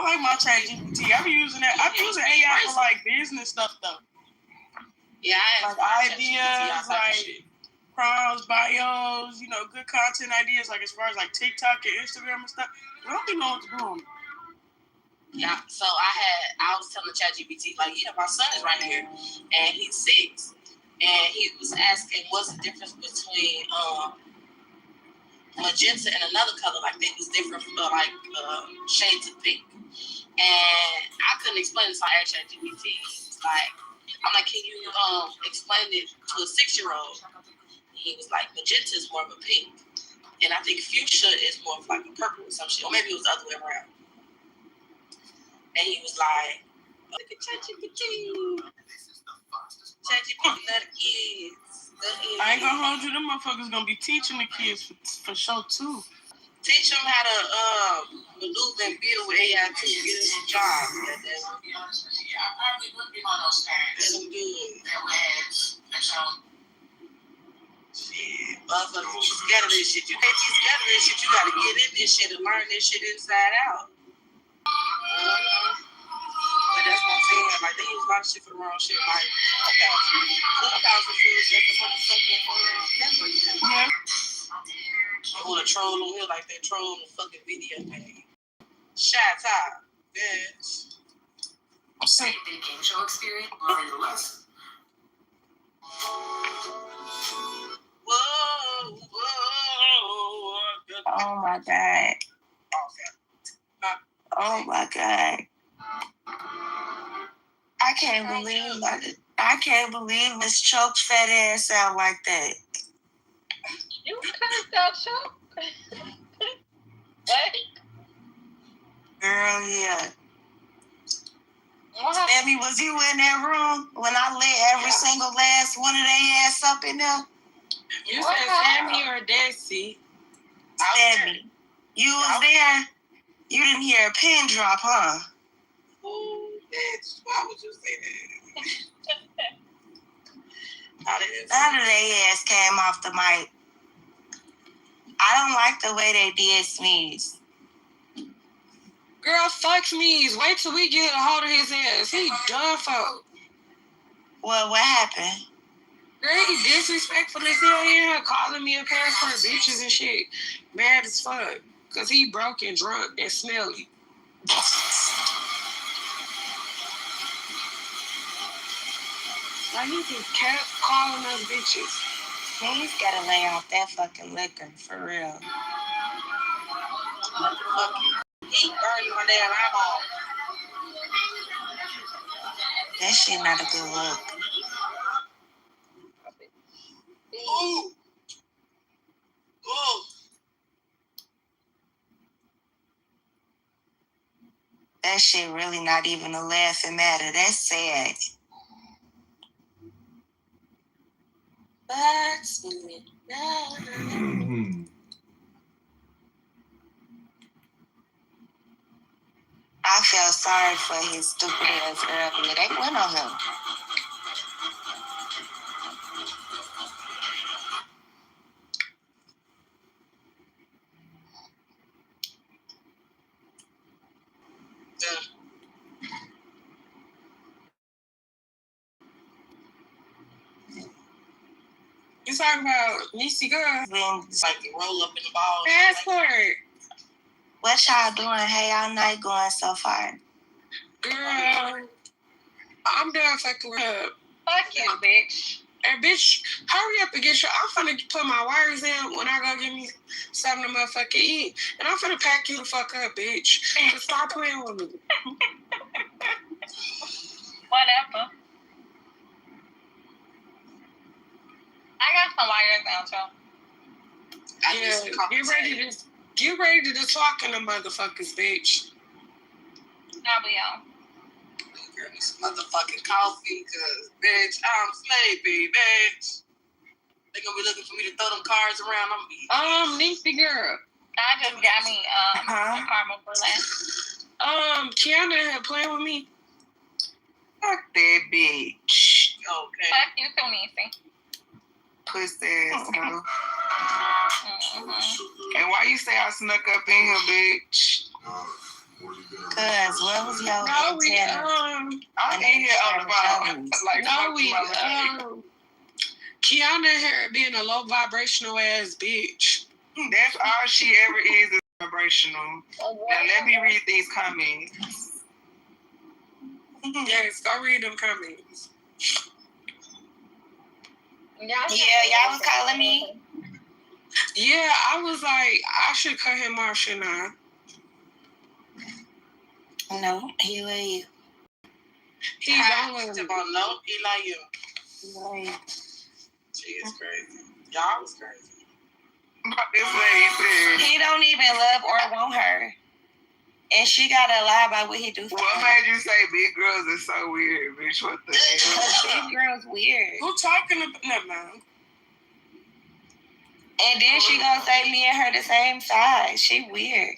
like my ChatGPT. I be using that. I be using AI for like business stuff though. Yeah, like ideas, like prompts, bios, you know, good content ideas, like as far as like TikTok and Instagram and stuff. I don't even know what to do on it. Yeah, so I was telling ChatGPT, like, yeah, my son is right here, and he's 6, and he was asking what's the difference between magenta and another color, like they was different, shades of pink, and I couldn't explain it, so I asked ChatGPT, I'm like, can you explain it to a 6-year-old? He was like, magenta is more of a pink, and I think fuchsia is more of like a purple or some shit, or maybe it was the other way around. And he was like, look at ChatGPT. ChatGPT love the kids. I ain't gonna hold you. Them motherfuckers gonna be teaching the kids for sure too. Teach them how to maneuver and build with AI too. Get them some jobs. That's them good. Shit, motherfuckers be scared of this shit. You can't be scared of this shit. You gotta get in this shit and learn this shit inside out. But that's what I'm saying. Like, they use a lot of shit for the wrong shit. Like, Clubhouse is used as the motherfucking network. Yeah. They want to troll on here like they troll the fucking video game. Shot time, bitch. Same game show experience. Learn your lesson. Whoa. Oh my God. Oh my God. I can't believe Miss Choke's fat ass out like that. You cursed out Choke? What? Girl, yeah. What? Sammy, was you in that room when I lit every single last one of their ass up in there? You said Sammy or Desi? Sammy. You was there? You didn't hear a pin drop, huh? Ooh, bitch. Why would you say that? None of their ass came off the mic. I don't like the way they did Sneeze. Girl, fuck Sneeze. Wait till we get a hold of his ass. He done for. Well, what happened? Girl, he disrespectful as hell here, calling me a pair for bitches and shit. Mad as fuck. Because he broke and drunk and smelly. Like, he just kept calling us bitches. He's gotta lay off that fucking liquor, for real. He burning my damn eyeball. That shit not a good look. Ooh. Ooh. That shit really not even a laughing matter. That's sad. That's it. I felt sorry for his stupid ass earlier. They went on him. You talking about Niecy girl? Like the roll up in the ball. Passport. What y'all doing? Hey, y'all night going so far? Girl, I'm done fucking with her. Fuck you, bitch. And bitch, hurry up and get your. I'm finna put my wires in when I go get me something to motherfucking eat. And I'm finna pack you the fuck up, bitch. So stop playing with me. Whatever. I got some wires now, too. Yeah, get ready to talk in the motherfuckers, bitch. I'll be on. Girl, me some motherfucking coffee, cause bitch, I'm sleepy, bitch. They gonna be looking for me to throw them cards around. I'm gonna be. Niecy girl. I just got me a caramel brulee. Kiana had playing with me. Fuck that bitch. Okay. Fuck you too, Niecy. Pussy ass, girl. Mm-hmm. And why you say I snuck up in here, bitch? Cause Cause what was your I'm in here on the bottom. Kiana here being a low vibrational ass bitch. That's all she ever is vibrational. Now let me read these comments. Yes, go read them comments. Yeah, y'all was calling me. Yeah, I was like, I should cut him off, shouldn't I? No, he love you. He don't want to. No, he like you. Like, She is crazy. Y'all was crazy. This lady said he don't even love or want her. And she gotta lie about what he do for her. What made you say big girls is so weird, bitch? What the hell? Because big girls weird. Who talking about that, man? And then she gonna say me and her the same size. She weird.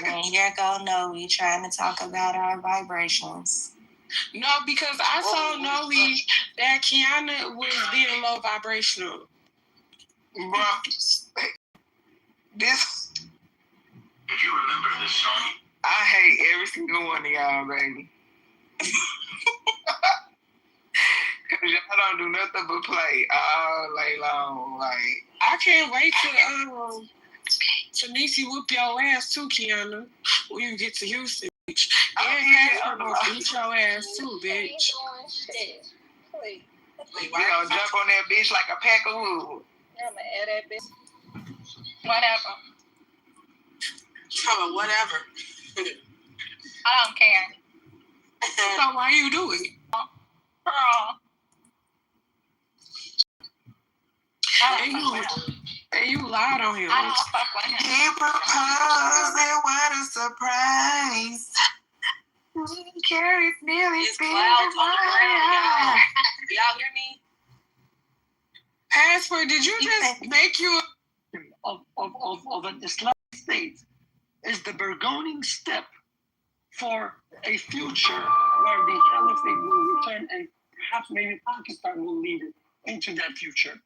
And you're gonna know we trying to talk about our vibrations. No, because I saw Noe that Kiana was being low vibrational. Bro, this. If you remember this song, I hate every single one of y'all, baby. Cause y'all don't do nothing but play all day long. Like, I can't wait to Niecy whoop your ass too, Kiana. When you get to Houston, bitch. I'm gonna beat your ass too, bitch. Wait, We gonna jump on that bitch like a pack of wood. I'm gonna add that bitch. Whatever. Whatever. I don't care. So why you do it? Girl. And you lied on him. I don't fuck with him. He proposed and what a surprise. Carrie's nearly It's clouds on the ground, y'all hear me? Passport, did you just make you of an Islamic state is the burgeoning step for a future where the caliphate will return and perhaps maybe Pakistan will lead it into that future.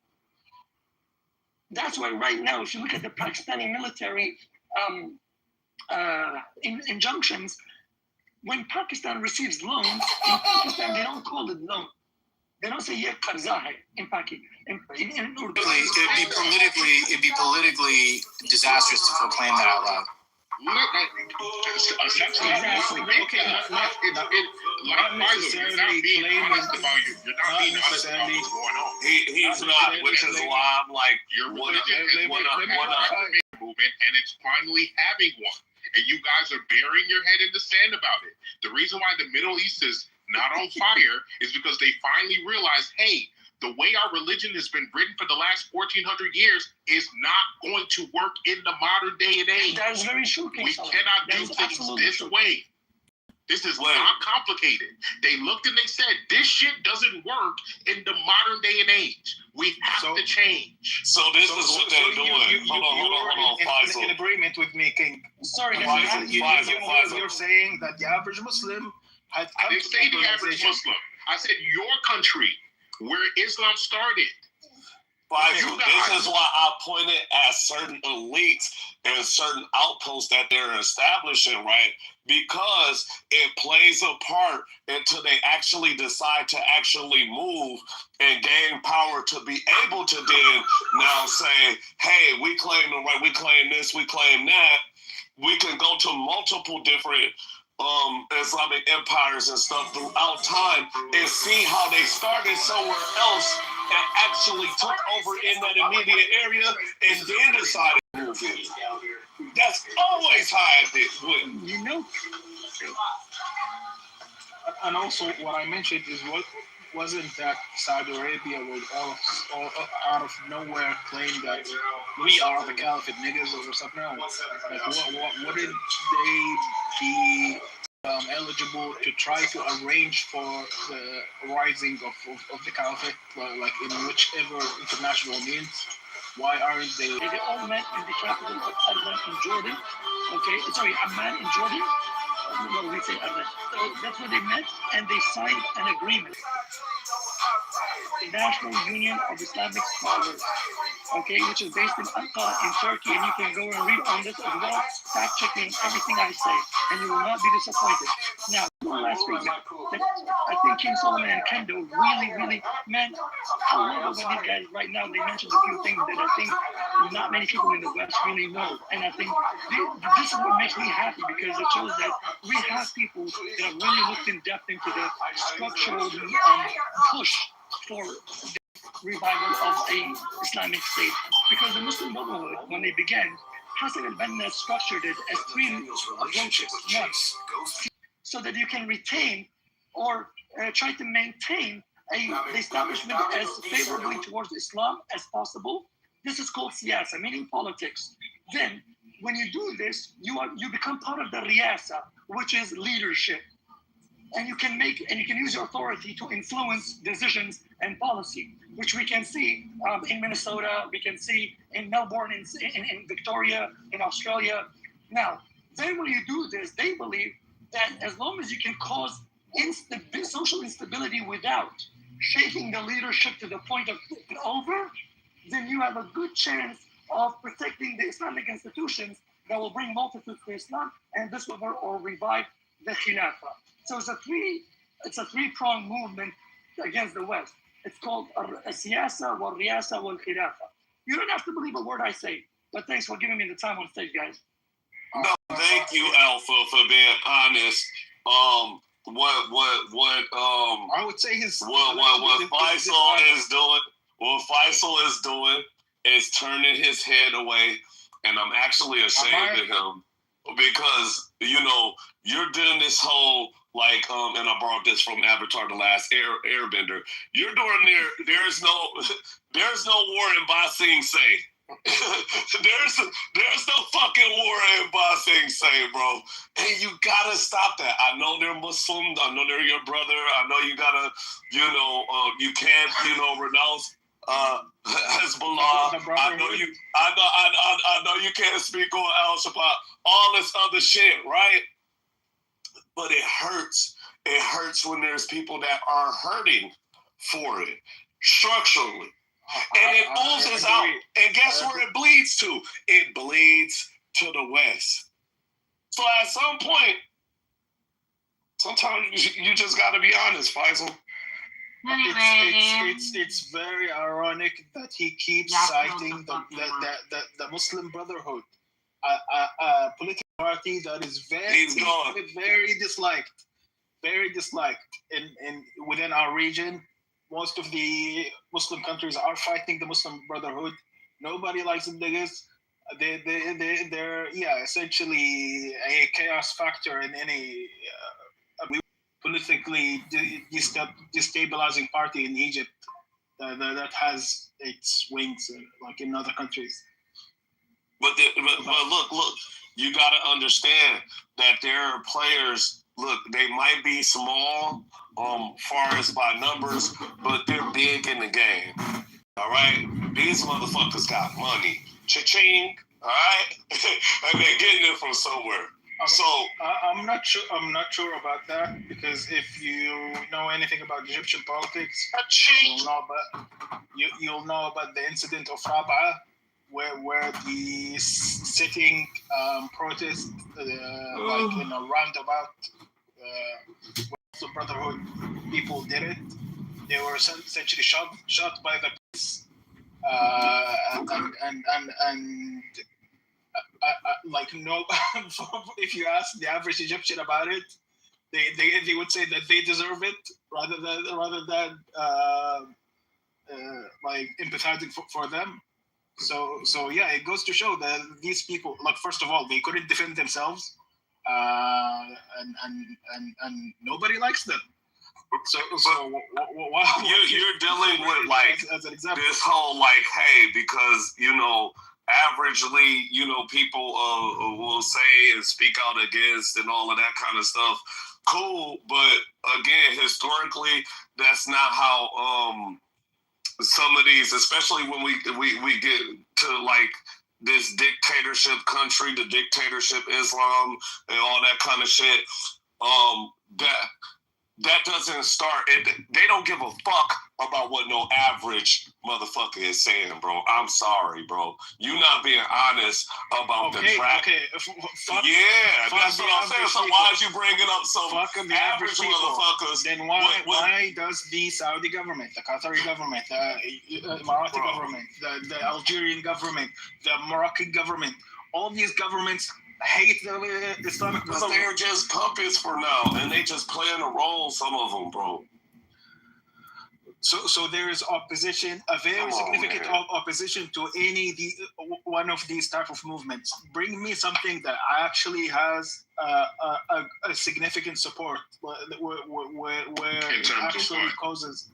That's why right now, if you look at the Pakistani military injunctions, when Pakistan receives loans, in Pakistan they don't call it loan. They don't say "ye qarza hai" in Pakistan. In Urdu. it'd be politically disastrous to proclaim that out loud. Essentially, okay, not necessarily claiming about you. You're not being honest about what's going on. He's not, which is why I'm like, your religion is one movement, and it's finally having one. And you guys are burying your head in the sand about it. The reason why the Middle East is not on fire is because they finally realized, hey, the way our religion has been written for the last 1,400 years is not going to work in the modern day and age. That is very true. We cannot do things this way. This is not complicated. They looked and they said, this shit doesn't work in the modern day and age. We have to change. So this is what they're doing. Hold on, Faisal. In agreement with me, King. Sorry, You're saying that the average Muslim had I didn't say the average Muslim. I said your country, where Islam started. Faisal, this is why I pointed at certain elites and certain outposts that they're establishing, right? Because it plays a part until they actually decide to actually move and gain power to be able to then now say, hey, we claim the right, we claim this, we claim that. We can go to multiple different Islamic empires and stuff throughout time and see how they started somewhere else and actually took over in that immediate area and then decided to move in. That's always how I did. You know. And also, what I mentioned is wasn't that Saudi Arabia would all out of nowhere claim that we are the caliphate niggas or something else? Like, wouldn't they be eligible to try to arrange for the rising of the caliphate, like in whichever international means? Why aren't they? They all met in the capital of Amman in Jordan. Okay, sorry, Amman in Jordan. What do we say, Amman? So that's where they met, and they signed an agreement. The National Union of Islamic Scholars. okay, which is based in Ankara in Turkey, and you can go and read on this as well, fact checking everything I say, and you will not be disappointed. Now, one last statement. I think King Solomon and Kendo really, man, I love when these guys right now, they mentioned a few things that I think not many people in the West really know. And I think this is what makes me happy, because it shows that we have people that have really looked in depth into the structural push for the revival of a Islamic state. Because the Muslim Brotherhood, when they began, Hassan al-Banna structured it as three approaches. One, so that you can retain or try to maintain the establishment as favorably towards Islam as possible. This is called siyasa, meaning politics. Then, when you do this, you become part of the riyasa, which is leadership, and you can use your authority to influence decisions and policy, which we can see in Minnesota, we can see in Melbourne, in Victoria, in Australia. Now, then when you do this, they believe that as long as you can cause social instability without shaking the leadership to the point of taking over, then you have a good chance of protecting the Islamic institutions that will bring multitudes to Islam, and this will revive the Khilafah. So it's a three-pronged movement against the West. It's called a siyasa, wal riyasa, wal khilafah. You don't have to believe a word I say, but thanks for giving me the time on stage, guys. No, thank you, Alpha, for being honest. I would say what Faisal is doing is turning his head away, and I'm actually ashamed of him, because you're doing this whole and I brought this from Avatar: The Last Airbender. You're doing there's no war in Ba Sing Se. there's no fucking war in Ba Sing Se, bro. And you gotta stop that. I know they're Muslim. I know they're your brother. I know you gotta, you can't, renounce Hezbollah. I know you can't speak on Al Shabaab. All this other shit, right? But it hurts. It hurts when there's people that are hurting for it structurally. And it oozes out. And guess where it bleeds to? It bleeds to the West. So at some point, sometimes you just got to be honest, Faisal. It's very ironic that he keeps citing the Muslim Brotherhood, a political party that is very disliked in within our region. Most of the Muslim countries are fighting the Muslim Brotherhood. Nobody likes the niggas. They're essentially a chaos factor in any politically destabilizing party in Egypt that has its wings like in other countries. But look, you got to understand that there are players. Look, they might be small, far as by numbers, but they're big in the game. All right, these motherfuckers got money, cha-ching. All right, and they're getting it from somewhere. So I'm not sure about that, because if you know anything about Egyptian politics, you'll know about the incident of Rabaa, where the sitting protest like in a roundabout, the Brotherhood people did it. They were essentially shot by the police, and like no. If you ask the average Egyptian about it, they would say that they deserve it rather than like empathizing for them. So yeah, it goes to show that these people, like, first of all, they couldn't defend themselves, and nobody likes them. So you're dealing with as an example, this whole hey, because averagely, people will say and speak out against and all of that kind of stuff. Cool, but again, historically, that's not how some of these, especially when we get to this dictatorship country, the dictatorship Islam and all that kind of shit. That that doesn't start. They don't give a fuck about what no average motherfucker is saying, bro. I'm sorry, bro. You not being honest about the track. That's what I'm saying. So why is you bringing up some average motherfuckers? Then why does the Saudi government, the Qatari government, the Emirati government, the Algerian government, the Moroccan government, all these governments hate the Islamic because Muslims? they're just puppets for now, and they just playing a role. Some of them, bro. So there is opposition, a very significant opposition to one of these type of movements. Bring me something that actually has a significant support, where it actually causes.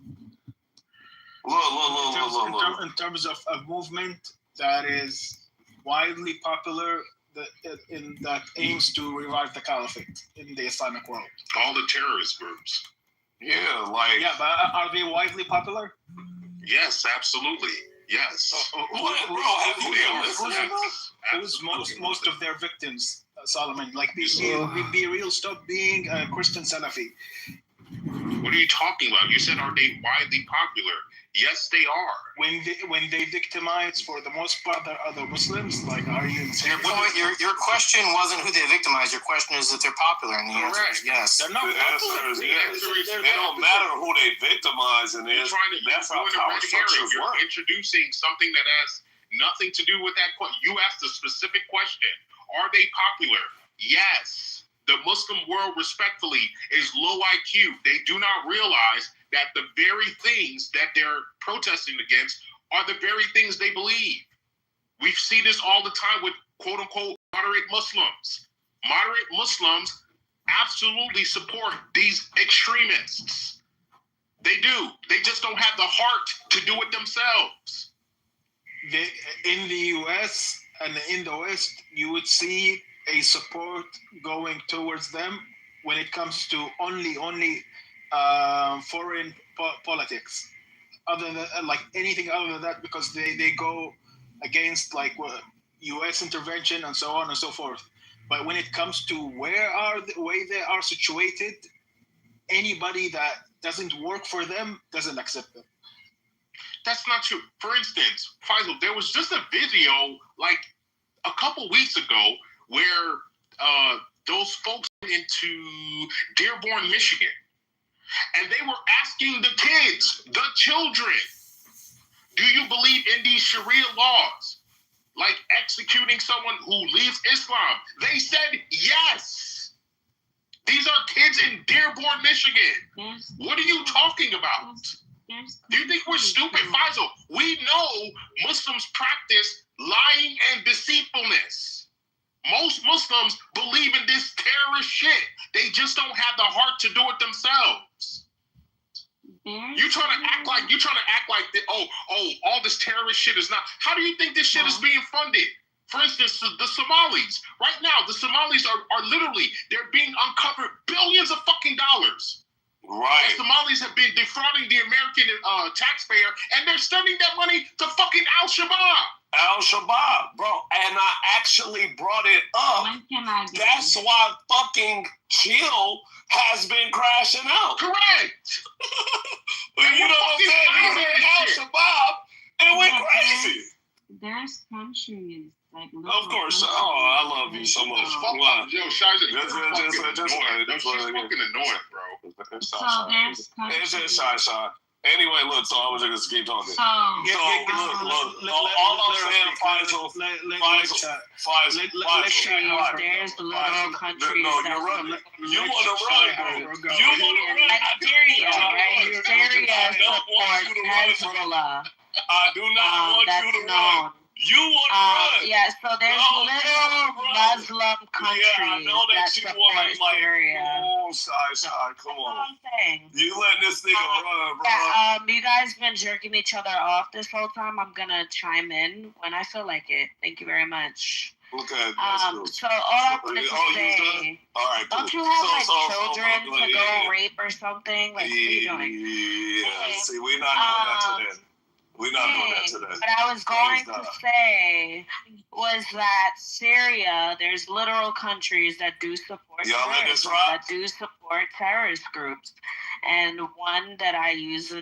Look. In terms of a movement that is widely popular, that aims to revive the caliphate in the Islamic world. All the terrorist groups. Yeah, but are they widely popular? Yes, absolutely. Yes. Who's most of their victims, Solomon? Like, be real. Stop being a Christian Salafi. What are you talking about? You said, are they widely popular? Yes, they are. When they victimize, for the most part, the other Muslims, like, are you insane? Your question wasn't who they victimize. Your question is that they're popular, and the answer is yes. They're not popular. It don't matter who they victimize, and that's how power structures work. You're introducing something that has nothing to do with that question. You asked a specific question. Are they popular? Yes. The Muslim world, respectfully, is low IQ. They do not realize that the very things that they're protesting against are the very things they believe. We see this all the time with quote-unquote moderate Muslims. Moderate Muslims absolutely support these extremists. They do. They just don't have the heart to do it themselves. In the U.S. and in the West, you would see a support going towards them when it comes to only foreign politics. Other than anything other than that, because they go against U.S. intervention and so on and so forth. But when it comes to where they are situated, anybody that doesn't work for them doesn't accept them. That's not true. For instance, Faisal, there was just a video a couple weeks ago where those folks went into Dearborn, Michigan, and they were asking the kids, the children, do you believe in these Sharia laws? Like executing someone who leaves Islam. They said yes. These are kids in Dearborn, Michigan. What are you talking about? Do you think we're stupid, Faisal? We know Muslims practice lying and deceitfulness. Most Muslims believe in this terrorist shit. They just don't have the heart to do it themselves. You trying to act like all this terrorist shit is not. How do you think this shit is being funded? For instance, the Somalis. Right now, the Somalis are literally, they're being uncovered billions of fucking dollars. Right. The Somalis have been defrauding the American taxpayer, and they're sending that money to fucking Al-Shabaab, bro. And I actually brought it up. That's why fucking Chill has been crashing out. Correct. You know what I'm saying? He's in Al-Shabaab and went crazy. There's countries of course. Oh, I love you so much. Yo, Shaja, just fucking annoying, bro. It's just shy. Anyway, look, so I was just keep talking. So look, all I'm saying, Faisal. There's little countries. No, you're right. You want to run, bro. You want to run. Nigeria, right? Syria supports Hezbollah. I do not want you to run. You want to run. Yeah, so there's little Muslim countries that support Syria. Oh, Shy, come on. That's what I'm saying. You letting this nigga run, bro. Yeah, you guys been jerking each other off this whole time. I'm gonna chime in when I feel like it. Thank you very much. Okay, that's cool. So all I wanted to say, all right, cool. Don't you have children to go rape or something? Like, what are you doing? Yeah, see, we're not doing that today. We're not doing that today. What I was going to say was that Syria, there's literal countries that do support terrorist groups. And one that I use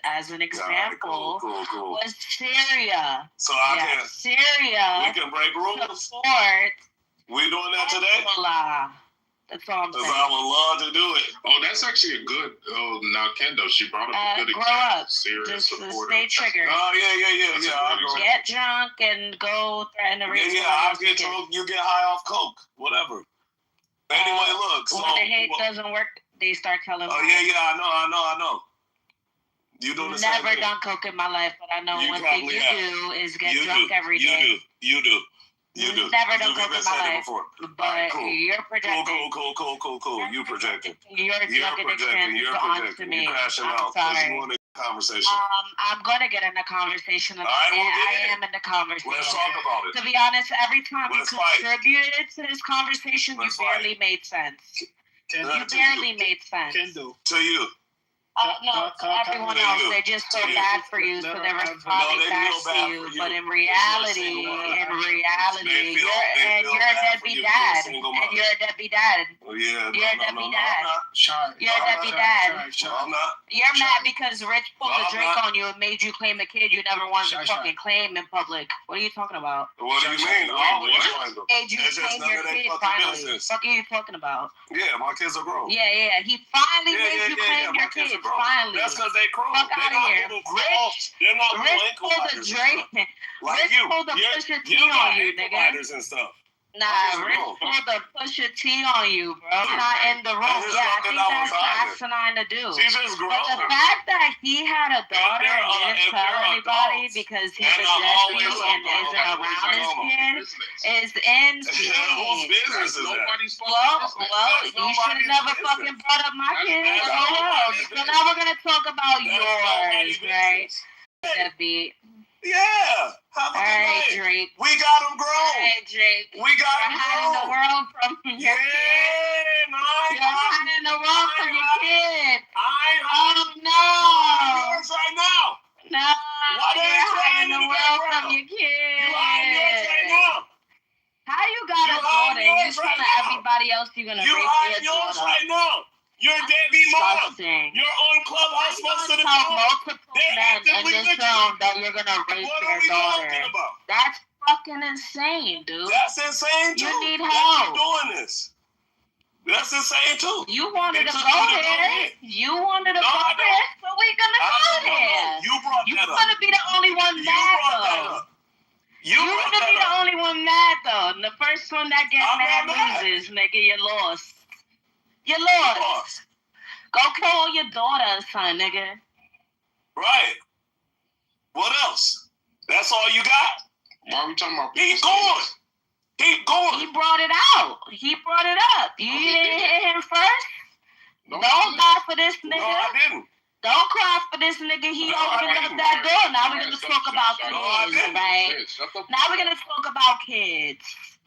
as an example was Syria. So Syria. We can break rules. Support. We doing that today? That's all I'm saying. I would love to do it. Oh, that's actually a good. Oh, now Kendo, she brought up a good grow example. up. Serious supporter. Stay triggered. Oh yeah. Get drunk and go threaten the race. I get drunk. You get high off coke. Whatever. Anyway, look. So when the hate doesn't work, they start telling. Oh yeah. I know. You doing the same thing. Never done coke in my life, but I know one thing you do is get drunk every day. You do. Never done coke in my life. But you're projecting. Cool. You projecting. Your drug addiction is onto me. You're crashing I'm out. sorry. You want a conversation. I'm going to get in a conversation about it. I am in the conversation. Let's talk about it. To be honest, every time you contributed to this conversation, you barely made sense. You barely made sense. To you. No, to everyone else, they just feel bad for you, so they respond back to you. But in reality, you're a deadbeat dad, and you're a deadbeat dad. You're a deadbeat dad. You're a deadbeat dad. You're mad because Rich pulled a drink on you and made you claim a kid you never wanted to fucking claim in public. What are you talking about? What do you mean? Made you claim your kid finally. What are you talking about? Yeah, my kids are grown. Yeah. He finally made you claim your kid. Finally. That's because they grown. Fuck out of here. They're not Rich pulled a drink. Like Rich pulled a Pusha T on you, nigga. And stuff. Nah, Rich pulled a Pusha T on you, bro. Not in the room. Yeah, I think that's asinine to do. She's just grown. But the fact that he had a daughter and didn't tell anybody because he's a deadbeat and isn't around his kid is insane. Whose business is that? Well, you should have never fucking brought up my kid. Oh, well. So now we're going to talk about yours, right? Deadbeat. Yeah. All right, Drake. We got him grown. All right, Drake. We got him grown. You're hiding the world from your kid. You're hiding the world from your kid. Oh, no. Yours right now. No. You're hiding the world from your kid. You hiding yours right now. How you got a daughter and you telling everybody else you're going to raise your daughter? You hiding yours right now. You're a deadbeat mom. You're on Clubhouse most of the time. Multiple men in this film that you're gonna raise their daughter. That's fucking insane, dude. That's insane too. You need help. Doing this. That's insane too. You wanted to go there. You wanted to go there, so we're gonna go there. You brought that up. You're gonna be the only one mad though. You're gonna be the only one mad though. And the first one that gets mad loses, nigga. You lost. You lost. Go call your daughter, son, nigga. Right. What else? That's all you got? Why are we talking about? Keep going. Keep going. He brought it out. He brought it up. You didn't hit him first? Don't cry for this nigga. No, I didn't. Don't cry for this nigga. He opened up that door. Now we're going to talk about kids, right? Now we're going to talk about kids.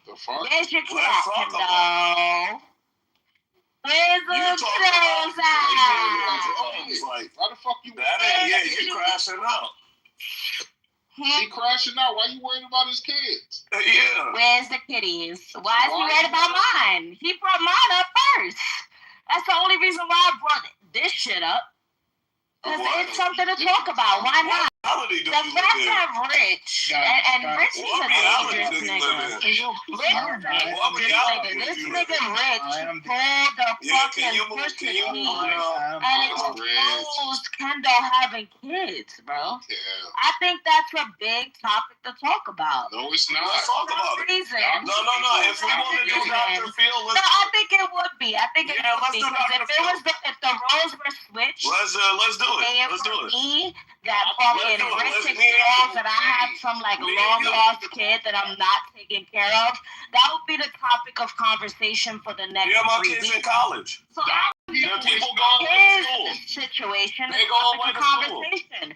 Where's your cat, Kendo? Where's the kiddos at? Why the fuck you? You crashing out. He crashing out. Why you worried about his kids? Yeah. Where's the kitties? Why is he worried about mine? He brought mine up first. That's the only reason why I brought this shit up. Because it's something to talk about. Why not? The fact that Rich, and Rich is a dangerous nigga. This nigga Rich pulled the fucking Pusha T and exposed Kendo having kids, bro. I think that's a big topic to talk about. No, it's not. Let's talk about it. No. If we want to do Dr. Phil, let's. No, I think it would be. I think it would be because if the roles were switched, let's do it. Let's do it. Me, that fucking Rich exposed that I have some like long lost kid that I'm not taking care of. That would be the topic of conversation for the next 3 weeks. My kids in college. So people going to school. Situation they go away to conversation.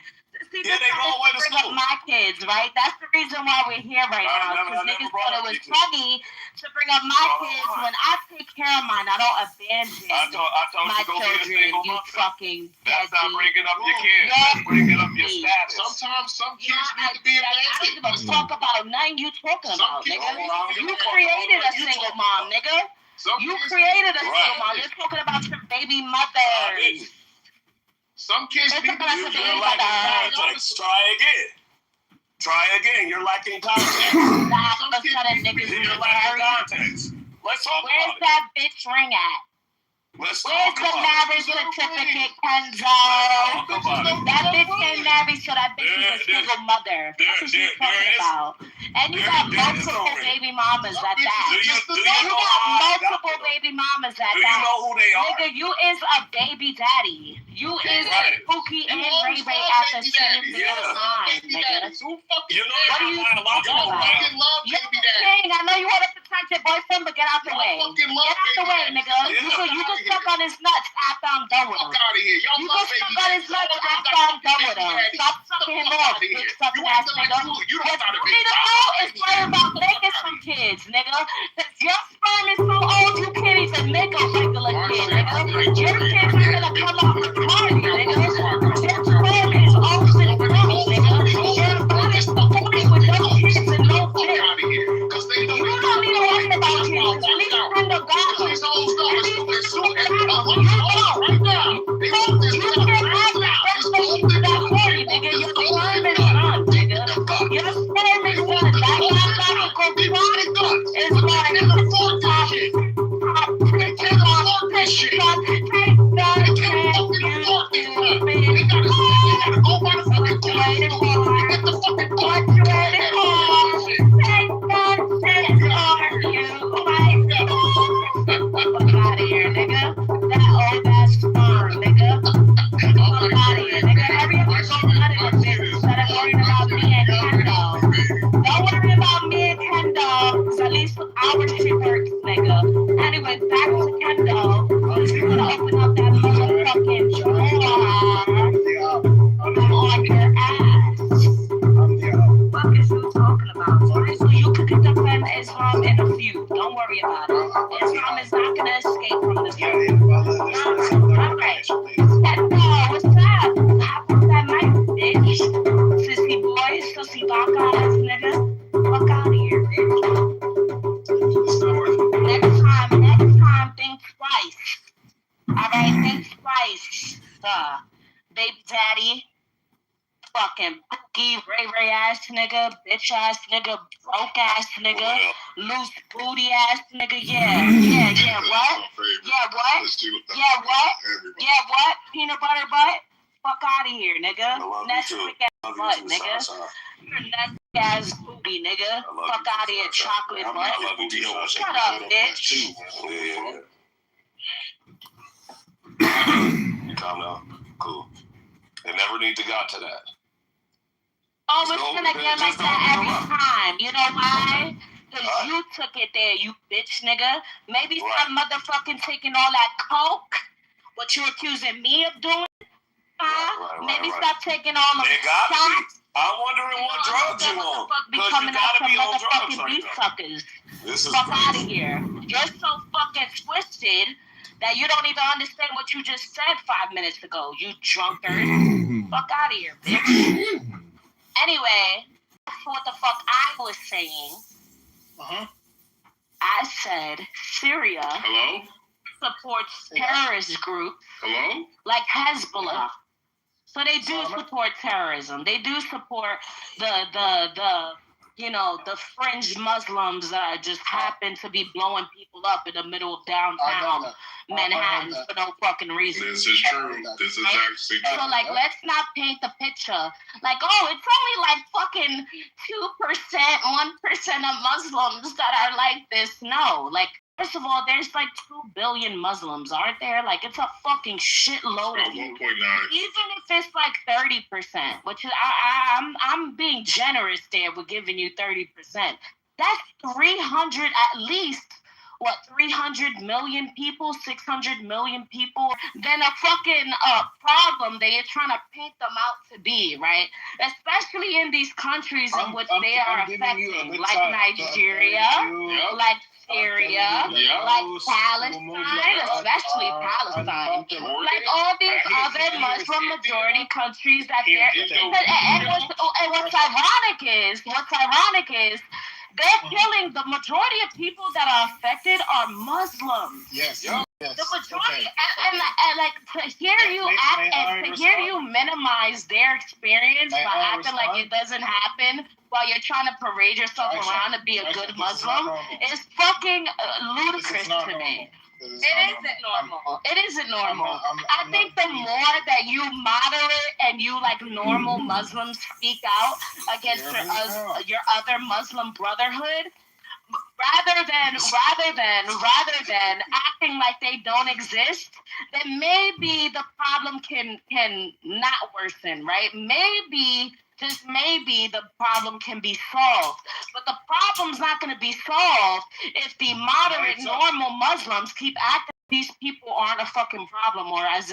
See, they go away to school. My kids, right? That's the reason why we're here right now. Because niggas thought it was funny to bring up my kids when I take care of mine. I don't abandon my children. You fucking. That's not bringing up your kids. That's bringing up your status. Sometimes some kids need to be abandoned. I don't give a fuck about nothing you talking about, nigga. You created a single mom, nigga. You created a single mom. You're talking about your baby mother. Some kids need to be context. Try again. You're lacking context. You're lacking context. Let's talk about it. Where's that bitch ring at? Where's the marriage certificate, Kenzo? That bitch ain't married, so that bitch is a single mother. That's what you're talking about. And you got multiple baby mamas at that. You got multiple baby mamas at that. Do you know who they are? Nigga, you is a baby daddy. You is Pookie and Ray Ray at the same time, nigga. You know what are you talking about? You're saying, I know you want to protect your boyfriend, but get out the way. Get out the way, nigga. You can suck on his nuts after I'm done with him. You can suck on his nuts after I'm done with him. Stop sucking him off, bitch sucking ass nigga. What you need to do is worry about making some kids, nigga. Cause your sperm is so old, you can't even make a regular kid, nigga. Your kids are gonna come out with party, nigga. Your sperm is old and gross, nigga. Your body's fucking with no kids and no kids. You don't need to worry about kids. At least kind of God. At least our shit works, nigga. Anyway, back to Kendall. We're gonna open up that motherfucking drawer on your ass. What is you talking about? So you could defend Islam in a feud. Don't worry about it. Islam is not gonna escape from this. Alright. Kendall, what's up? How about that mic, bitch? Sissy boy, sissy baka ass nigga. Fuck out of here, bitch. Next time, think twice. Alright, think twice. Baby daddy, fucking Pookie, Ray ass nigga, bitch ass nigga, broke ass nigga, loose booty ass nigga, yeah, what? Yeah, what? Peanut butter butt? Fuck out of here, nigga. Nesquik ass butt, nigga. You're nasty ass booty, nigga. Fuck out of here, chocolate butt. Shut up, bitch. Calm down. Cool. They never need to got to that. Oh, it's gonna get like that every time. You know why? Because you took it there, you bitch nigga. Maybe some motherfucking taking all that coke. What you accusing me of doing? Maybe stop taking all of the shots. I'm wondering what drugs you on. Because you gotta be on drugs right suckers. This is fuck out of here. You're so fucking twisted that you don't even understand what you just said 5 minutes ago, you drunkard. Fuck out of here, bitch. Anyway, what the fuck I was saying. I said Syria supports terrorist groups like Hezbollah. So they do support terrorism. They do support the fringe Muslims that just happen to be blowing people up in the middle of downtown Manhattan for no fucking reason. This is true. This is actually true. So, let's not paint the picture like, oh, it's only like fucking 2%, 1% of Muslims that are like this. No, first of all, there's 2 billion Muslims, aren't there? It's a fucking shitload of you. 1.9. Even if it's 30%, which is I'm being generous there with giving you 30%. That's 300 at least 300 million people, 600 million people, than a fucking problem that you're trying to paint them out to be, right? Especially in these countries in which they are affecting, like Nigeria, like Syria, like Palestine, especially Palestine, like all these other Muslim majority countries that and what's ironic is they're killing the majority of people that are affected are Muslims. Yes. The majority, and like to hear you minimize their experience by acting like it doesn't happen while you're trying to parade yourself around to be a good Muslim is fucking ludicrous to me. It isn't normal. I think the more that you moderate and you like normal Muslims speak out against your other Muslim brotherhood, rather than acting like they don't exist, then maybe the problem can not worsen, right? Maybe, just maybe, the problem can be solved. But the problem's not going to be solved if the moderate, normal Muslims keep acting these people aren't a fucking problem, or as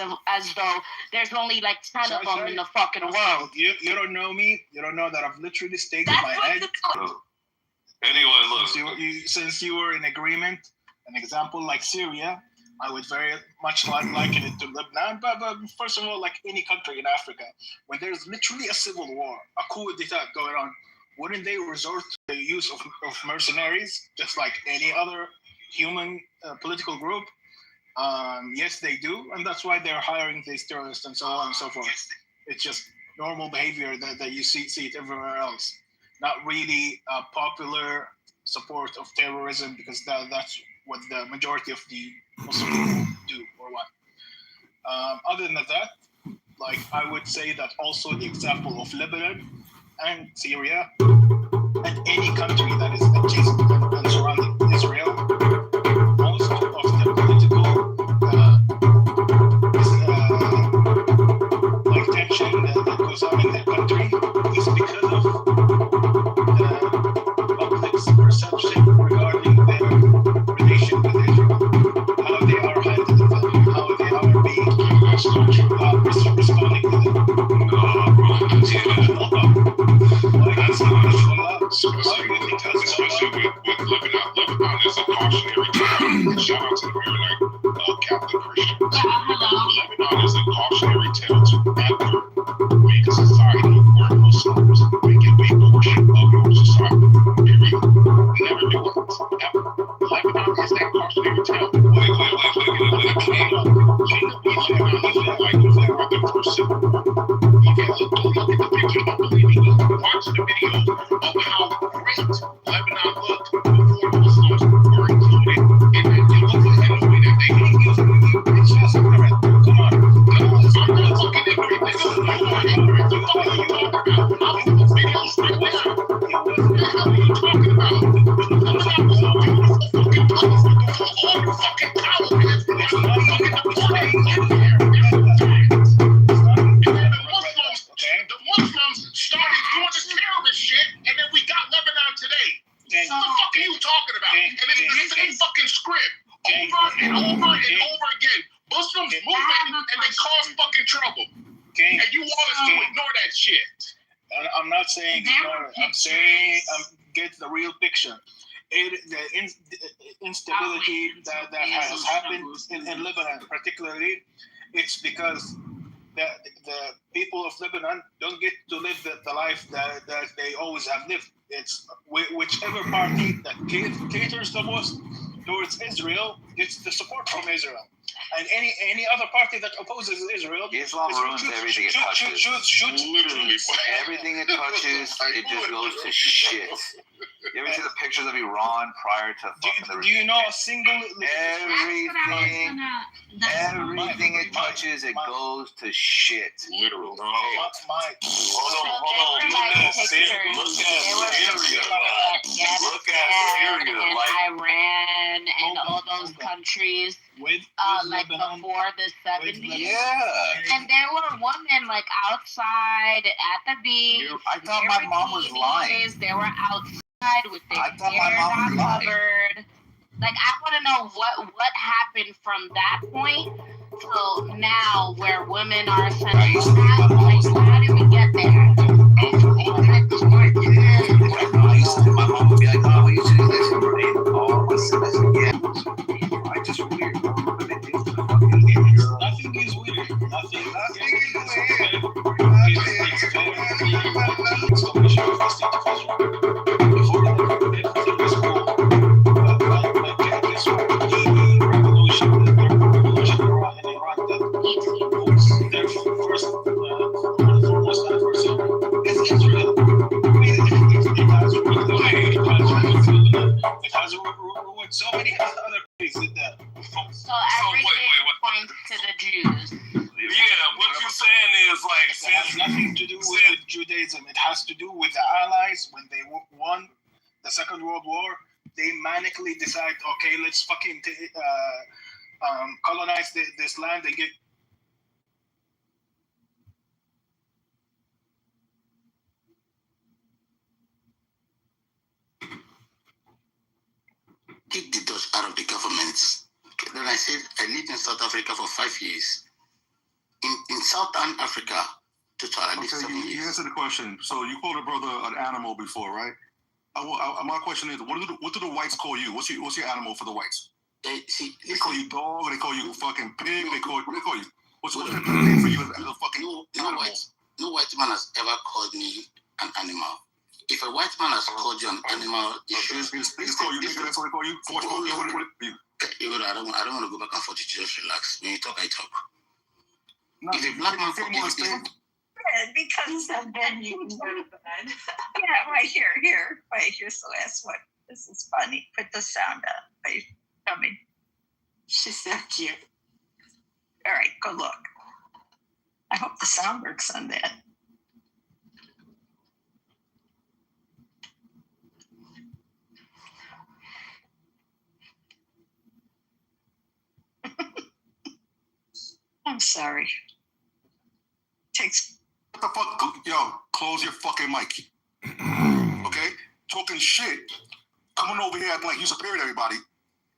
though there's only like 10 of them in the fucking world. You don't know me. You don't know that I've literally stated my head. Anyway, look. Since you were in agreement, an example like Syria, I would very much liken it to Lebanon. But first of all, like any country in Africa, when there's literally a civil war, a coup d'etat going on, wouldn't they resort to the use of mercenaries, just like any other human political group? Yes, they do, and that's why they're hiring these terrorists and so on and so forth. It's just normal behavior that you see it everywhere else. Not really popular support of terrorism, because that's what the majority of the Muslim people do, or what. Other than that, like I would say that also the example of Lebanon and Syria and any country that is adjacent and surrounding Israel, most of the political like tension that goes on in that country is because of the public's perception regarding their relation with Israel, how they are handling them, how they are being responding to them. Especially with Lebanon. Lebanon is a cautionary tale. Shout out to the Maronite Catholic Christians. Lebanon is a cautionary tale to ever make a society where Muslims make a big portion of your society. Period. Never do it. Ever. Lebanon is that cautionary tale. Look at the pictures. Don't believe me. Watch the videos of how great Lebanon looked before Muslims were included in that. You look at the way that they it's just ignorant. Come on. No, I'm not fucking ignorant. You are ignorant. The fuck are you talking about? I'll put the videos right now. What the hell are you talking about? Lebanon was a beautiful fucking place before all the fucking Taliban and fucking deported in there. The Muslims started doing the terrorist shit, and then we got Lebanon today. What the fuck are you talking about? And it's the same fucking script over and over and over again. Muslims move and they cause fucking trouble. And you want us to ignore that shit. I'm not saying ignore it. I'm saying get the real picture. The instability that has happened in Lebanon particularly, it's because the people of Lebanon don't get to live the life that they always have lived. It's whichever party that caters the most towards Israel gets the support from Israel. And any other party that opposes Israel, Islam ruins everything it touches. Literally, everything it touches, it just goes to shit. You ever see the pictures of Iran prior to fucking the Do you know a single everything it touches, it goes to shit. Literally. Hold on. Look at Syria. And Iran and all those countries like before the 70s. Yeah. And there were women like outside at the beach. I thought my mom was lying. They were outside with their hair not covered. Like, I want to know what happened from that point till now, where women are essentially like, how did we get there? My mom would be like, "Oh, we used to do this," and all of a sudden, yeah. I just weird. Nothing is weird. Nothing is It has ruined so many other things in that. So everything points to the Jews. Yeah, what you're saying is like It has nothing to do with Judaism. It has to do with the Allies when they won the Second World War. They manically decide, okay, let's fucking colonize this land. They get kick the Dutch out of the governments. Okay, then I said I lived in South Africa for 5 years. In Southern Africa, total I lived 7 years. You answered the question. So you called a brother an animal before, right? My question is, what do the whites call you? What's your animal for the whites? They call you dog. They call you fucking pig. What they call you? What's the name for you as a fucking animal? No white man has ever called me an animal. If a white man has called you an animal, it should call you nigga. That's what they call you. I don't want to go back and forth. Just relax. When you talk, I talk. If a black man because then you can go to bed. Yeah, right here. Wait, here's the last one. This is funny. Put the sound up. Wait, tell me. She's so cute. All right, go look. I hope the sound works on that. I'm sorry. Takes. What the fuck? Yo, close your fucking mic. Okay? Talking shit. Coming over here acting like you superior to everybody.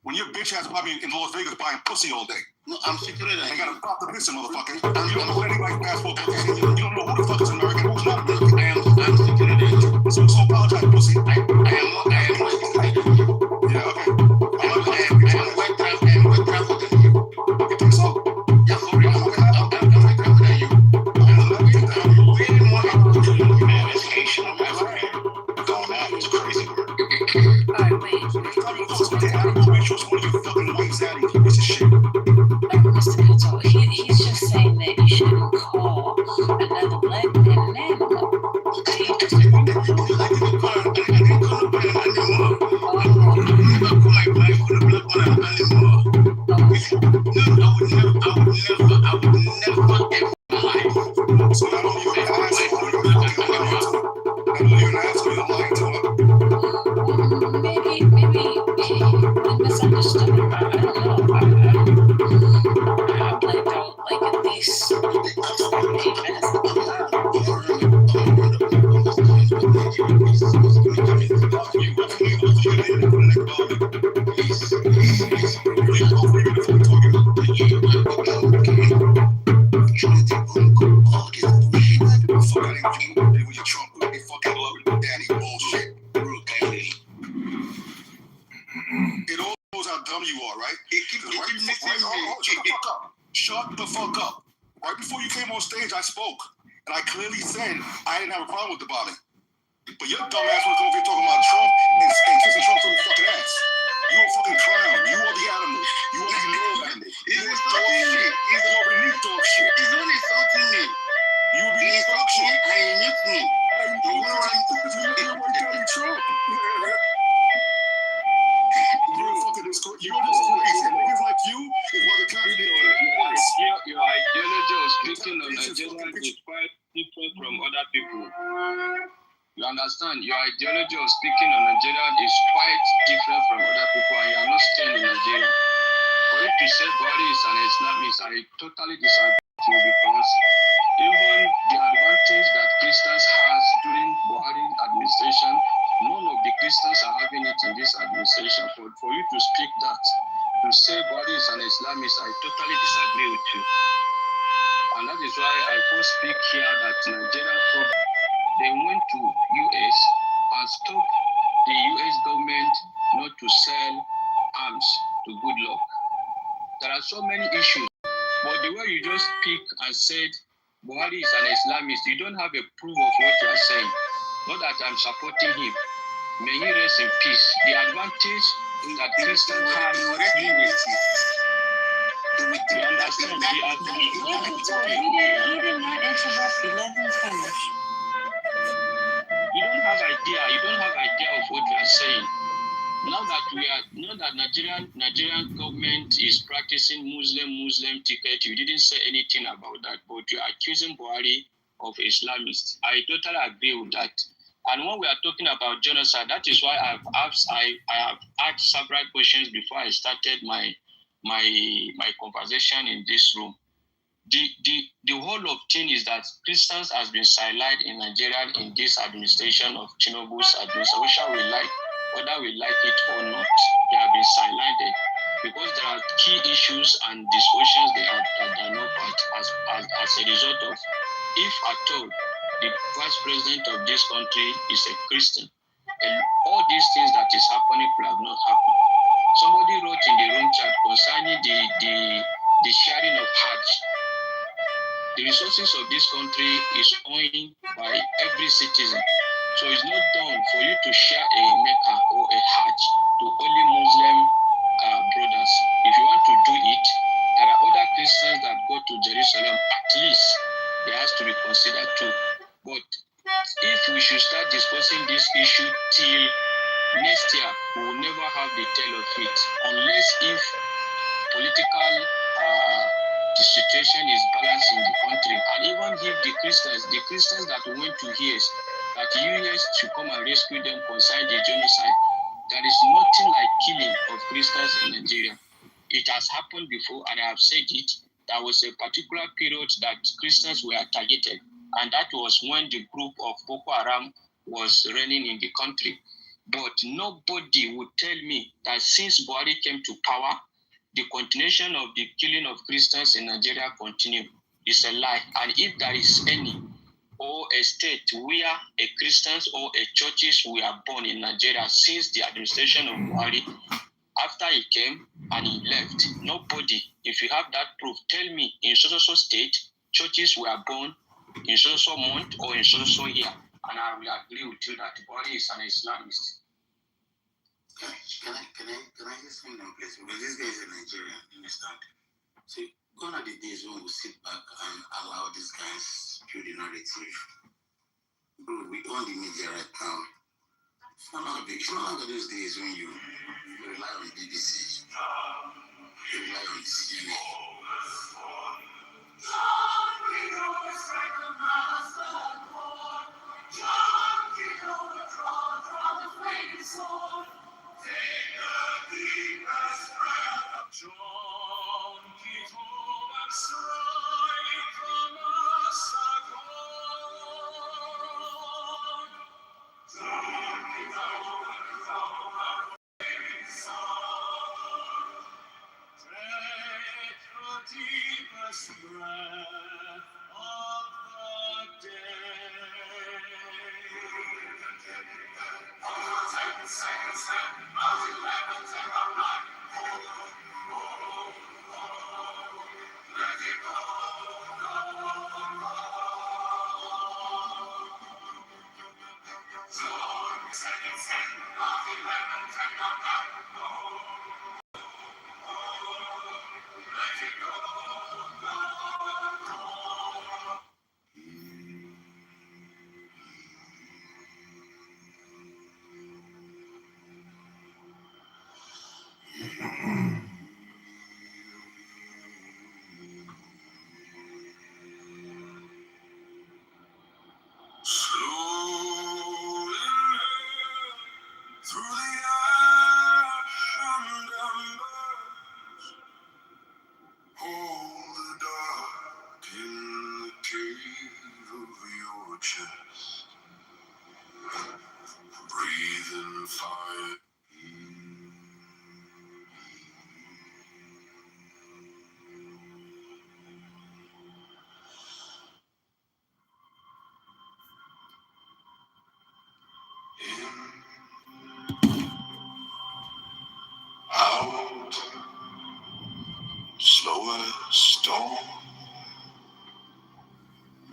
When your bitch ass probably in Las Vegas buying pussy all day. No, I'm superior. They gotta stop the pissing, motherfucker. You don't know anything like basketball pussy. You don't know who the fuck is American, who's not American. I'm superior. So apologize, pussy. I am what yeah, okay. I am what travel than you. You think so? Yeah, for real. I'm what travel than you. I'm way more education. I'm African. Going out is crazy work. Alright, wait. Mr. Kitover, he's just saying that you shouldn't call another black man an animal. I didn't call nobody an animal. I never call my wife or the black man an animal. No, I would never ever in my life. So not only you're an asshole, you're a fucking liar too. Not only you're an asshole, you're lying to him. Maybe we misunderstood. I don't know. I'd like at least 8 minutes. It all knows how dumb you are, right? Shut the fuck up. Right before you came on stage, I spoke. And I clearly said I didn't have a problem with the bombing. But your dumb ass was over here talking about Trump and kissing Trump to the fucking ass. You a fucking clown. You are the animal. You already know that. He's insulting me. He's already dog shit. He's only insulting me. You will be He insults me and he mutes me. You're Donald Trump. You're fucking disgrace. You're disgrace. And niggas like you is what the country is. Your ideology of speaking on Nigeria is quite different from other people. You understand? Your ideology of speaking on Nigeria is quite different from other people, and you are not staying in Nigeria. For you to say Buhari is an Islamist, I totally disagree with you, because even the advantage that Christians has during Buhari administration None of the Christians are having it in this administration. For you to speak that, to say Buhari is an Islamist, I totally disagree with you. And that is why I first speak here that Nigeria they went to US and stopped the US government not to sell arms to Goodluck. There are so many issues, but the way you just speak and said Buhari is an Islamist, you don't have a proof of what you are saying. Not that I'm supporting him. May he rest in peace. The advantage that Christians have you understand? He did not interrupt you. Let him finish. You don't have idea of what you are saying. Now that Nigerian government is practicing Muslim ticket, you didn't say anything about that, but you are accusing Buhari of Islamists. I totally agree with that. And when we are talking about genocide, that is why I have asked several questions before I started my conversation in this room. The whole of thing is that Christians has been sidelined in Nigeria in this administration of Tinubu's administration. Whether we like it or not, they have been sidelined because there are key issues and discussions that are not part as a result of, if at all, the vice president of this country is a Christian, and all these things that is happening could have not happened. Somebody wrote in the room chat concerning the sharing of Hajj. The resources of this country is owned by every citizen. So it's not done for you to share a Mecca or a Hajj to only Muslim brothers. If you want to do it, there are other Christians that go to Jerusalem. At least there has to be considered too. But if we should start discussing this issue till next year, we will never have the tail of it, unless if political the situation is balanced in the country. And even if the Christians that went to US, that US should come and rescue them concerning the genocide, there is nothing like killing of Christians in Nigeria. It has happened before, and I have said it. There was a particular period that Christians were targeted, and that was when the group of Boko Haram was reigning in the country. But nobody would tell me that since Buhari came to power, the continuation of the killing of Christians in Nigeria continue. It's a lie. And if there is any or a state where a Christians or a churches were born in Nigeria since the administration of Buhari, after he came and he left, nobody, if you have that proof, tell me in so state, churches were born in so month or in so year, and I will agree with you that Buhari is an Islamist. Can I just find them place? Because this guy is a Nigerian, understand? So gone are the days when we sit back and allow these guys spew the narrative. Bro, we own the media right now. It's no longer those days when you rely on BBC, you rely on CNN. John Kitover, deepest breath of the Out, slow as storm,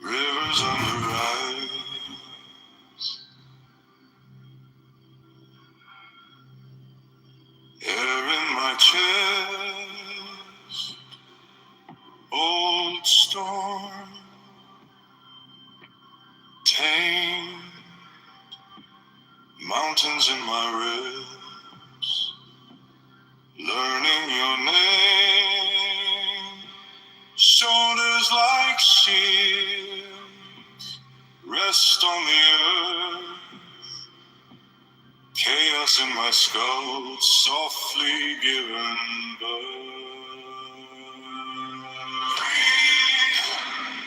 rivers on the rise, air in my chest, old storm, tame, mountains in my ribs, learning your name, shoulders like shields, rest on the earth, chaos in my skull, softly given birth.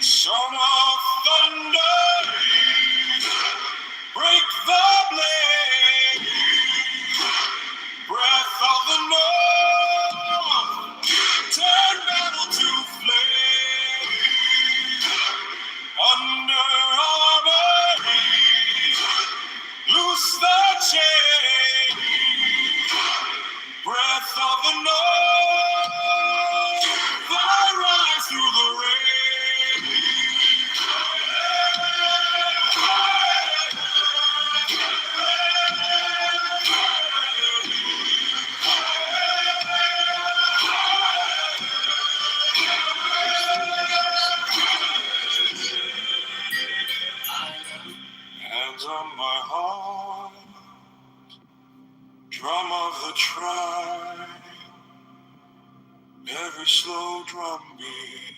Son of thunder, break the blade, breath of the north, turn battle to flame, under armor, loose the chain, breath of the north, fly rise through the rain. Hands on my heart, drum of the tribe, every slow drum beat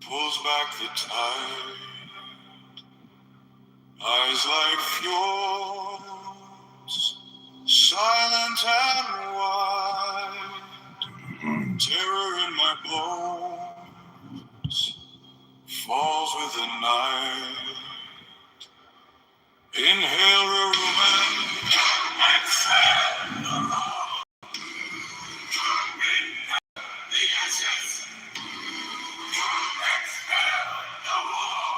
pulls back the tide, eyes like fjords, silent and wide, terror in my bones, falls with the night, inhale rumen, exhale the ashes, exhale the war.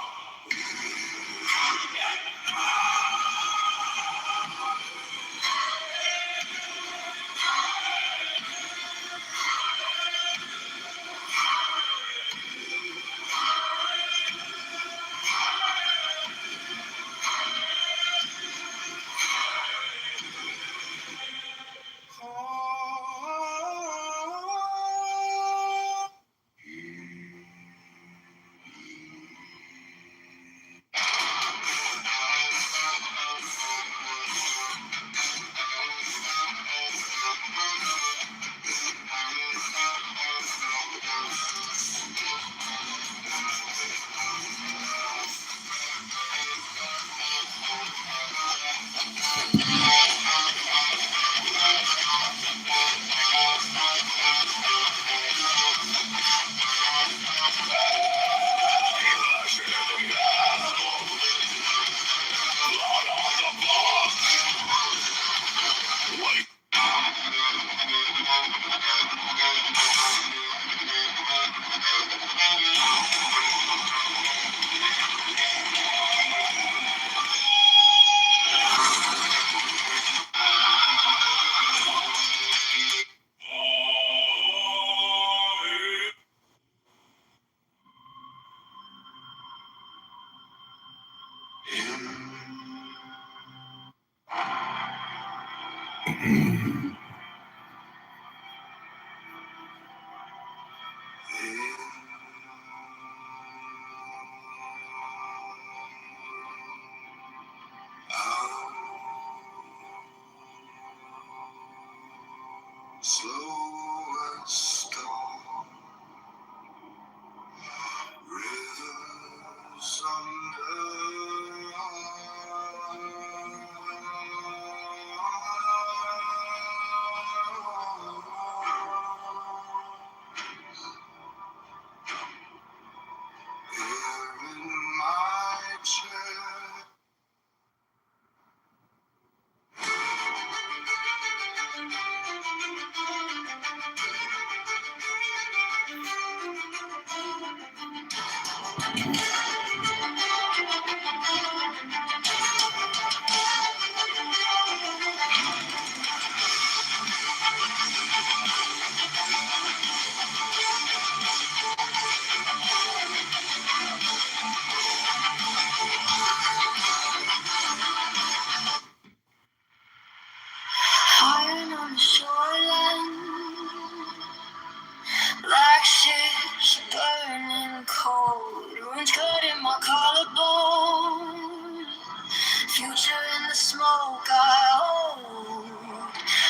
Slow and storm, rivers under Iron on the shoreline, black ships burning cold, ruins cut in my collarbone, future in the smoke I hold,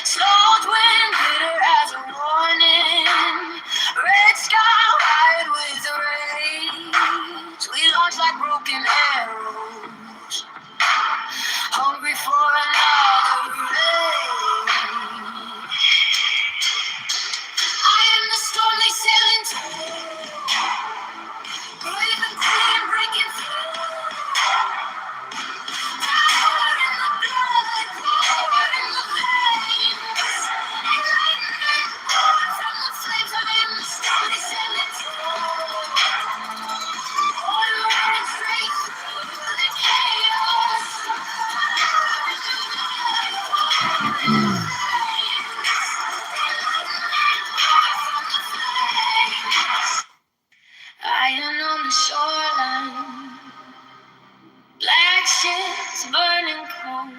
salt wind bitter as a warning, red sky wide with rage, we launch like broken arrows, hungry for another rain. I am the storm they sail into, brave and free and breaking through. Power in the blood, power in the veins. Enlightenment born from the flames. I am the storm they sail into. On running straight through the chaos. Iron on the shoreline, black ships burning cold,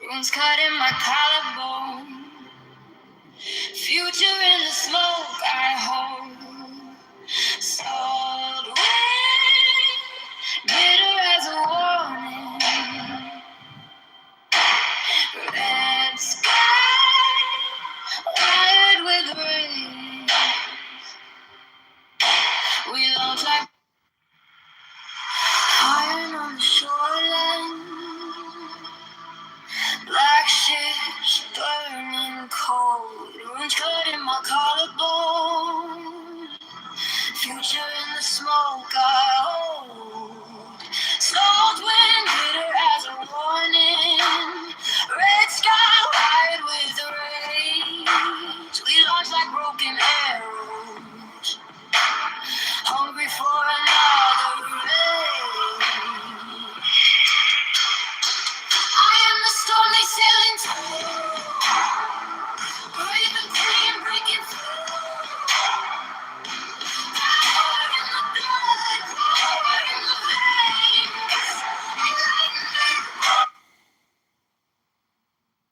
wounds cut in my collarbone, future in the smoke I hold, salt wind, bitter as a warning, red sky, wired with rain, we launch like iron on the shoreline, black ships burning cold, ruins cut in my collarbone, future in the smoke I hold, salt wind bitter as a warning, red sky wide with rage, we launch like broken arrows, hungry for another rain. I am the storm they sail into, brave and free and breaking through. Power in the blood, power in the veins. Enlightenment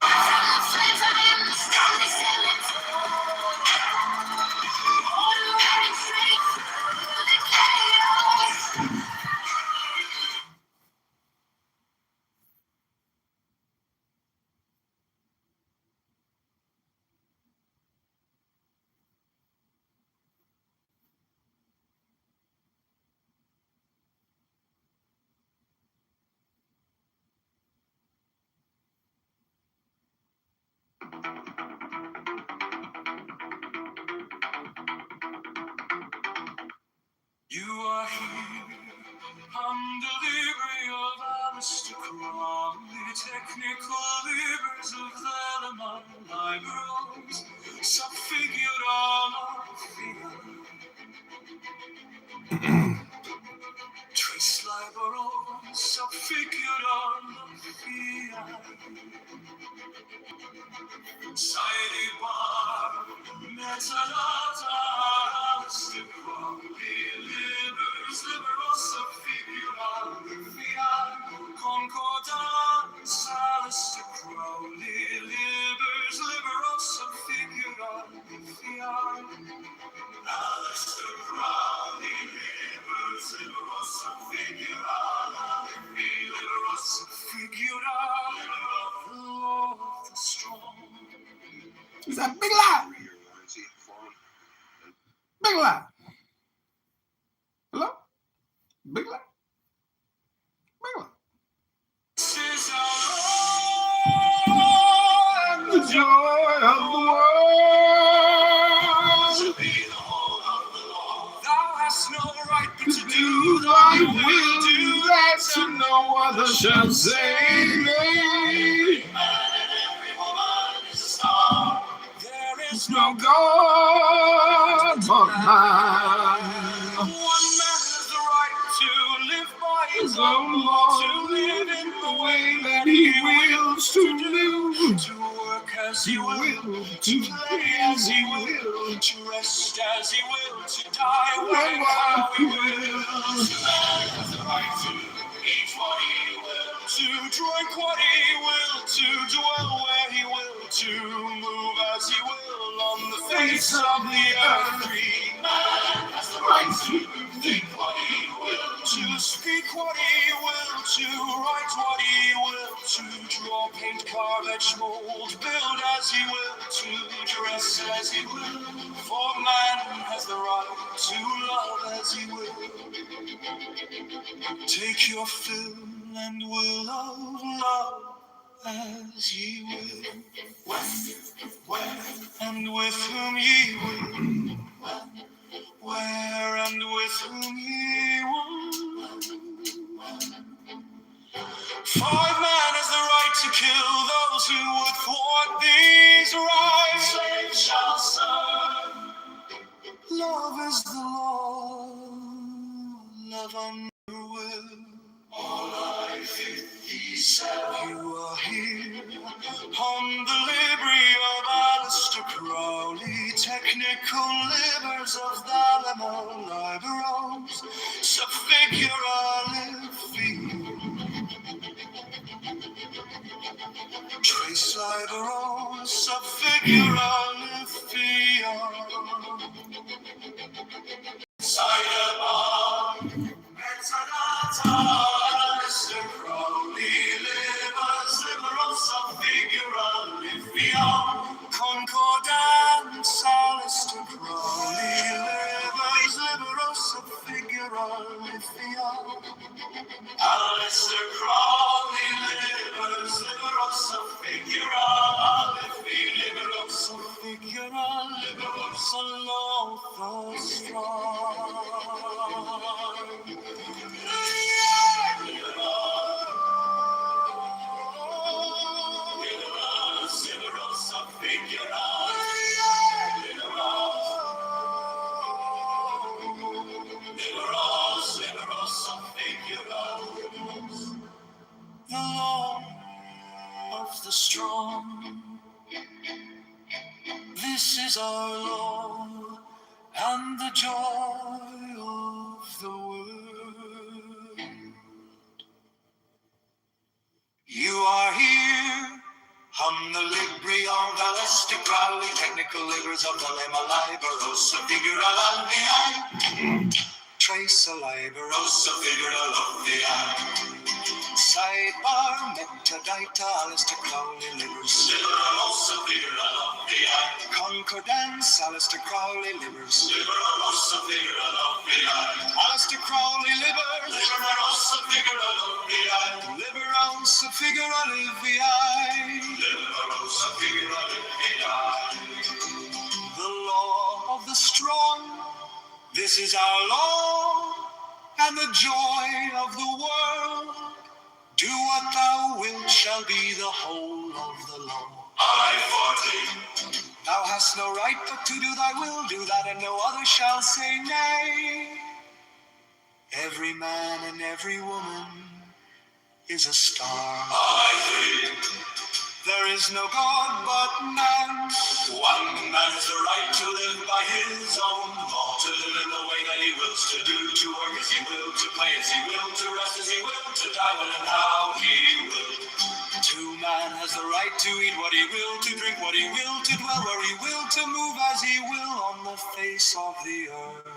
from the flames. I am the storm they sail into. On running straight through the chaos. You are here under livery of aristocrat, technical libers of Velleman, liberals, subfigured all of fear. Trace liberals, subfigured all of fear. Side bar, metalata, aristocrat, libers, liberals, subfigured all of fear. Concordance, aristocrat, libers, liberals, subfigured all of fear. Aristocrat, libers, liberals, subfigured all of fear. Liberals, subfigured all of the law of the strong. Is that big lie? Big lie. Hello? Big lie? Big lie. This is our Lord, the joy of the world. To be the whole of the Lord. Thou hast no right but to do thy will, do that, and no other shall save me. Every man and every woman is a star. There is no God but man. One man some more to live in the way that he wills to live, to work as he will, to play as he will, to rest as he will, to die when and how he will. Man has the right to eat what he will, to drink what he will, to dwell where he will, to move as he will on the face of the earth. Free man has the right to think what he will, to speak what he will, to write what he will, to draw, paint, carve, etch, mold, build as he will, to dress as he will. For man has the right to love as he will. Take your fill and will of love as ye will. When and with whom ye will. Where and with whom ye will. For man has the right to kill those who would thwart these rights. Slaves shall serve. Love is the law. Love and will. All life he said. You are here on the library of Aleister Crowley, technical livers of Thalamo, liberals, subfigura Trace liberals, subfigura Cyberpunk, Metanata, Aleister Crowley, livers, liberals, subfigura Concordance, Aleister Crowley, livers, liberals, subfigura Aleister Crowley, livers, liberals, subfigura liberals, subfigura liberals, along the strong. The law of the strong. This is our law and the joy of the world. You are here on the library of Aleister Crowley, technical livers of the Lema Liberosa Figura Landia, Trace a Liberosa Figura Landia. Sidebar, metadata, Aleister Crowley, livers. Liberosa Figura Landia. Concordance, Aleister Crowley, livers. Liberosa Figura Landia. Aleister Crowley, livers. Liberosa Figura Landia. Liberosa Figura Landia. Liberosa Figura Landia. The law of the strong. This is our law and the joy of the world. Do what thou wilt shall be the whole of the law. I-14. Thou hast no right but to do thy will, do that and no other shall say nay. Every man and every woman is a star. I-3. There is no God but man. One man has the right to live by his own law, to live in the way that he wills, to do, to work as he will, to play as he will, to rest as he will, to die when and how he will. Man has the right to eat what he will, to drink what he will, to dwell where he will, to move as he will on the face of the earth.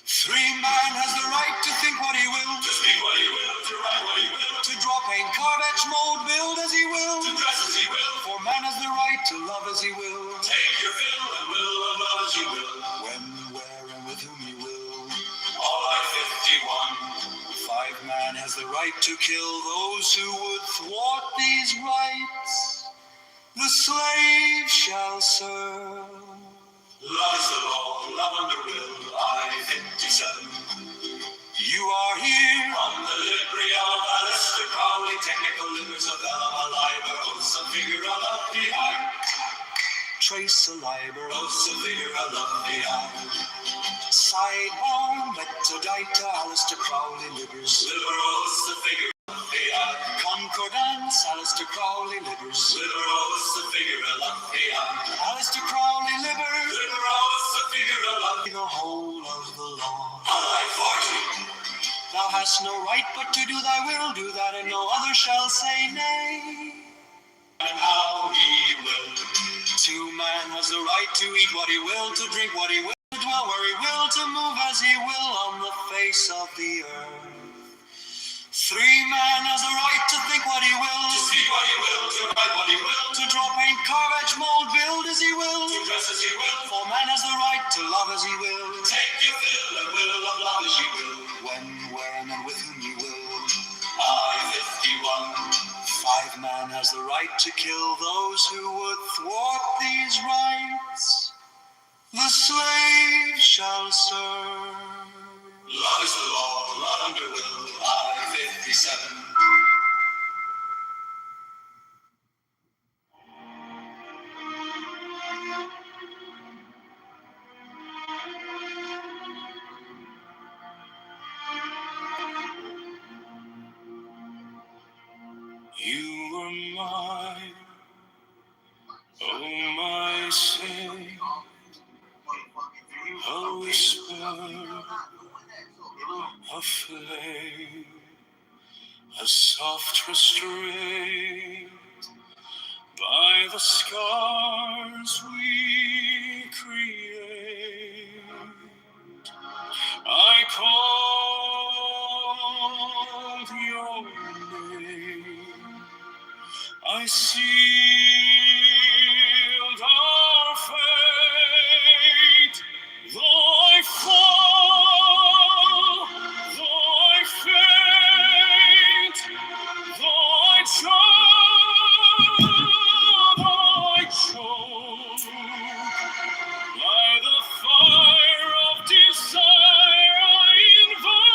3, man has the right to think what he will, to speak what he will, to write what he will, to draw, paint, carve, etch, mold, build as he will, to dress as he will. For man has the right to love as he will, take your fill and will of love as you will, when, where, and with whom you will. All are 51. 5, man has the right to kill those who would thwart these rights. The slave shall serve. Love is the law, love under will, I-57. You are here on the library of Aleister Crowley, technical livers of Alama Liberosa Figura Landia. trace a liber, sidebone, Lectodita, Alistair Crowley, Livers, Concordance, Alistair Crowley, Livers, Alistair Crowley, Livers, the whole of the law. Thou hast no right but to do thy will, do that, and no other shall say nay. And how he will. To man has the right to eat what he will, to drink what he will, to dwell where he will, to move as he will on the face of the earth. 3 man has the right to think what he will, to speak what he will, to write what he will, to draw, paint, carve, etch, mold, build as he will, to dress as he will. 4 man has the right to love as he will, take your fill and will of love as you will, when, where, and with whom you will. I, 51. 5 man has the right to kill those who would thwart these rights. The slave shall serve. Love is the law, not under will. I, 57. You were mine, oh my sin, a whisper, a flame, a soft restraint by the scars we create. I called your name, I sealed our fate. Though I fall, though I faint, though I choke, by the fire of desire I invoke,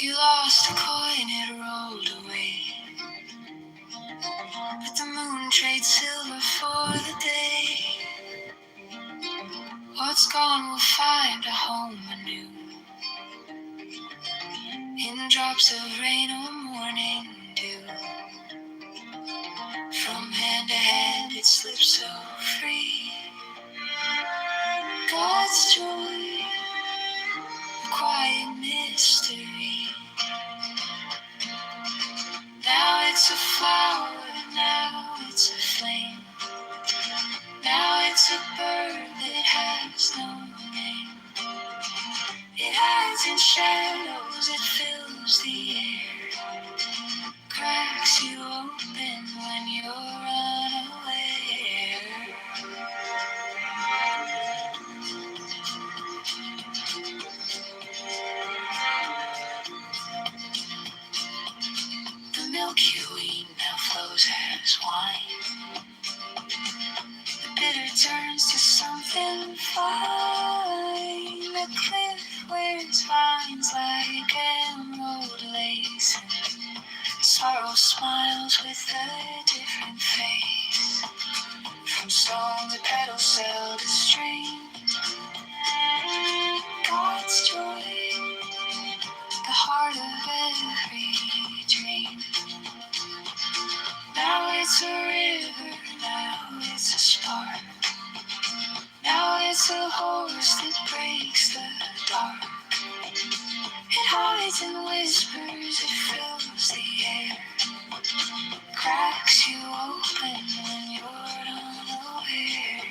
You lost a coin, it rolled away. But the moon trades silver for the day. What's gone will find a home anew. In drops of rain or morning dew. From hand to hand it slips so free. God's joy, a quiet mystery. Now it's a flower, now it's a flame. Now it's a bird that has no name. It hides in shadows, it fills the air. Cracks you open when you're unaware. The Milky Way now flows as wine. The bitter turns to something fine. The cliff wears vines like emerald lace. Sorrow smiles with a different face. From stone to pedal, cell to string. God's joy, the heart of every dream. Now it's a river, now it's a spark. Now it's a horse that breaks the dark. It hides and whispers, it fills the air. Cracks you open when you're unaware.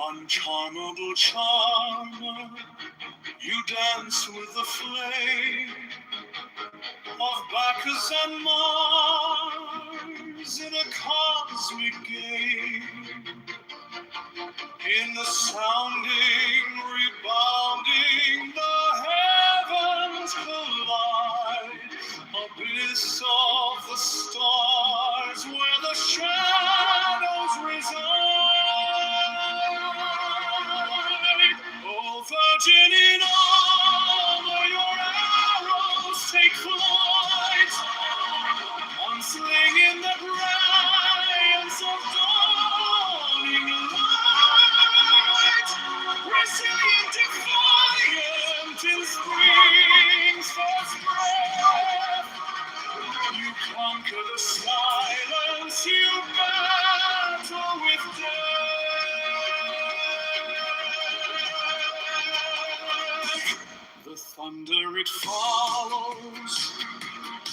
Uncharmable charmer, you dance with the flame of Bacchus and Mars in a cosmic game. In the sounding, rebounding, the heavens collide. Abyss of the stars where the shadows reside. Oh, virgin in armor, your arrows take flight. Unslinging the brilliance of dawning light. Resilient, defiant in spring's first breath. You conquer the silence, you battle with death. The thunder it follows,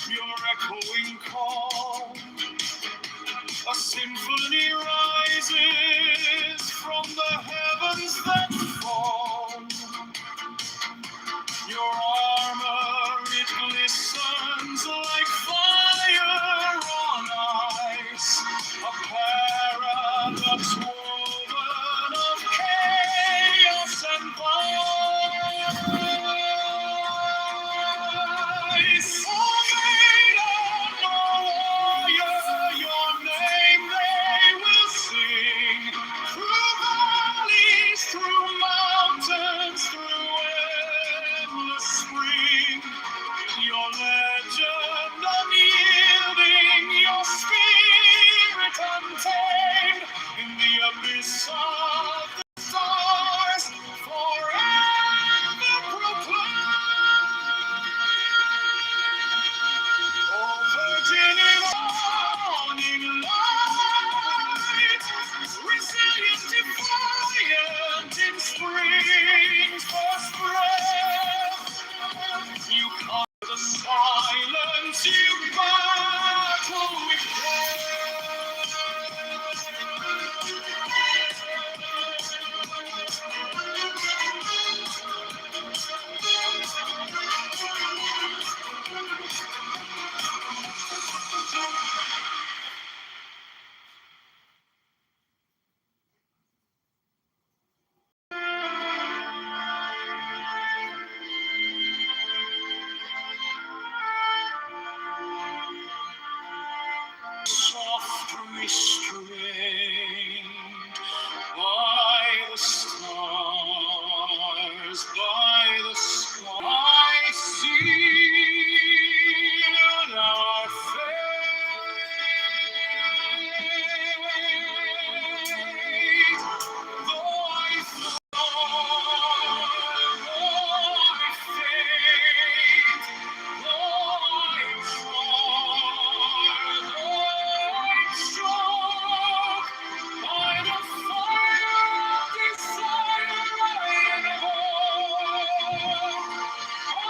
your echoing call. A symphony rises from the heavens that fall. Your armor, it glistens like fire on ice. A paradox woven of chaos and vice. Oh, maiden, oh, warrior, your name they will sing. Through valleys, through restrained by the stars, by the sky. I sealed our fate, though I fall, though I faint, though I fall, though I choke, by the fire of desire I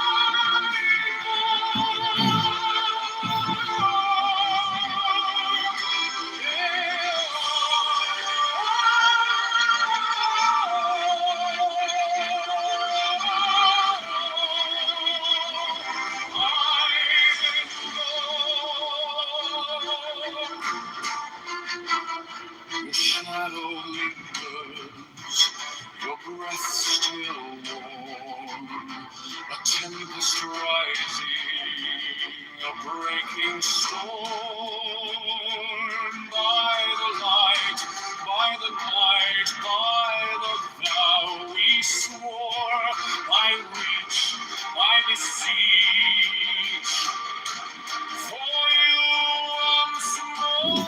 Your shadow lingers, your breath still warm, a tempest rising, a breaking storm. By the light, by the night, by the vow we swore, I reach, I beseech, for you once more.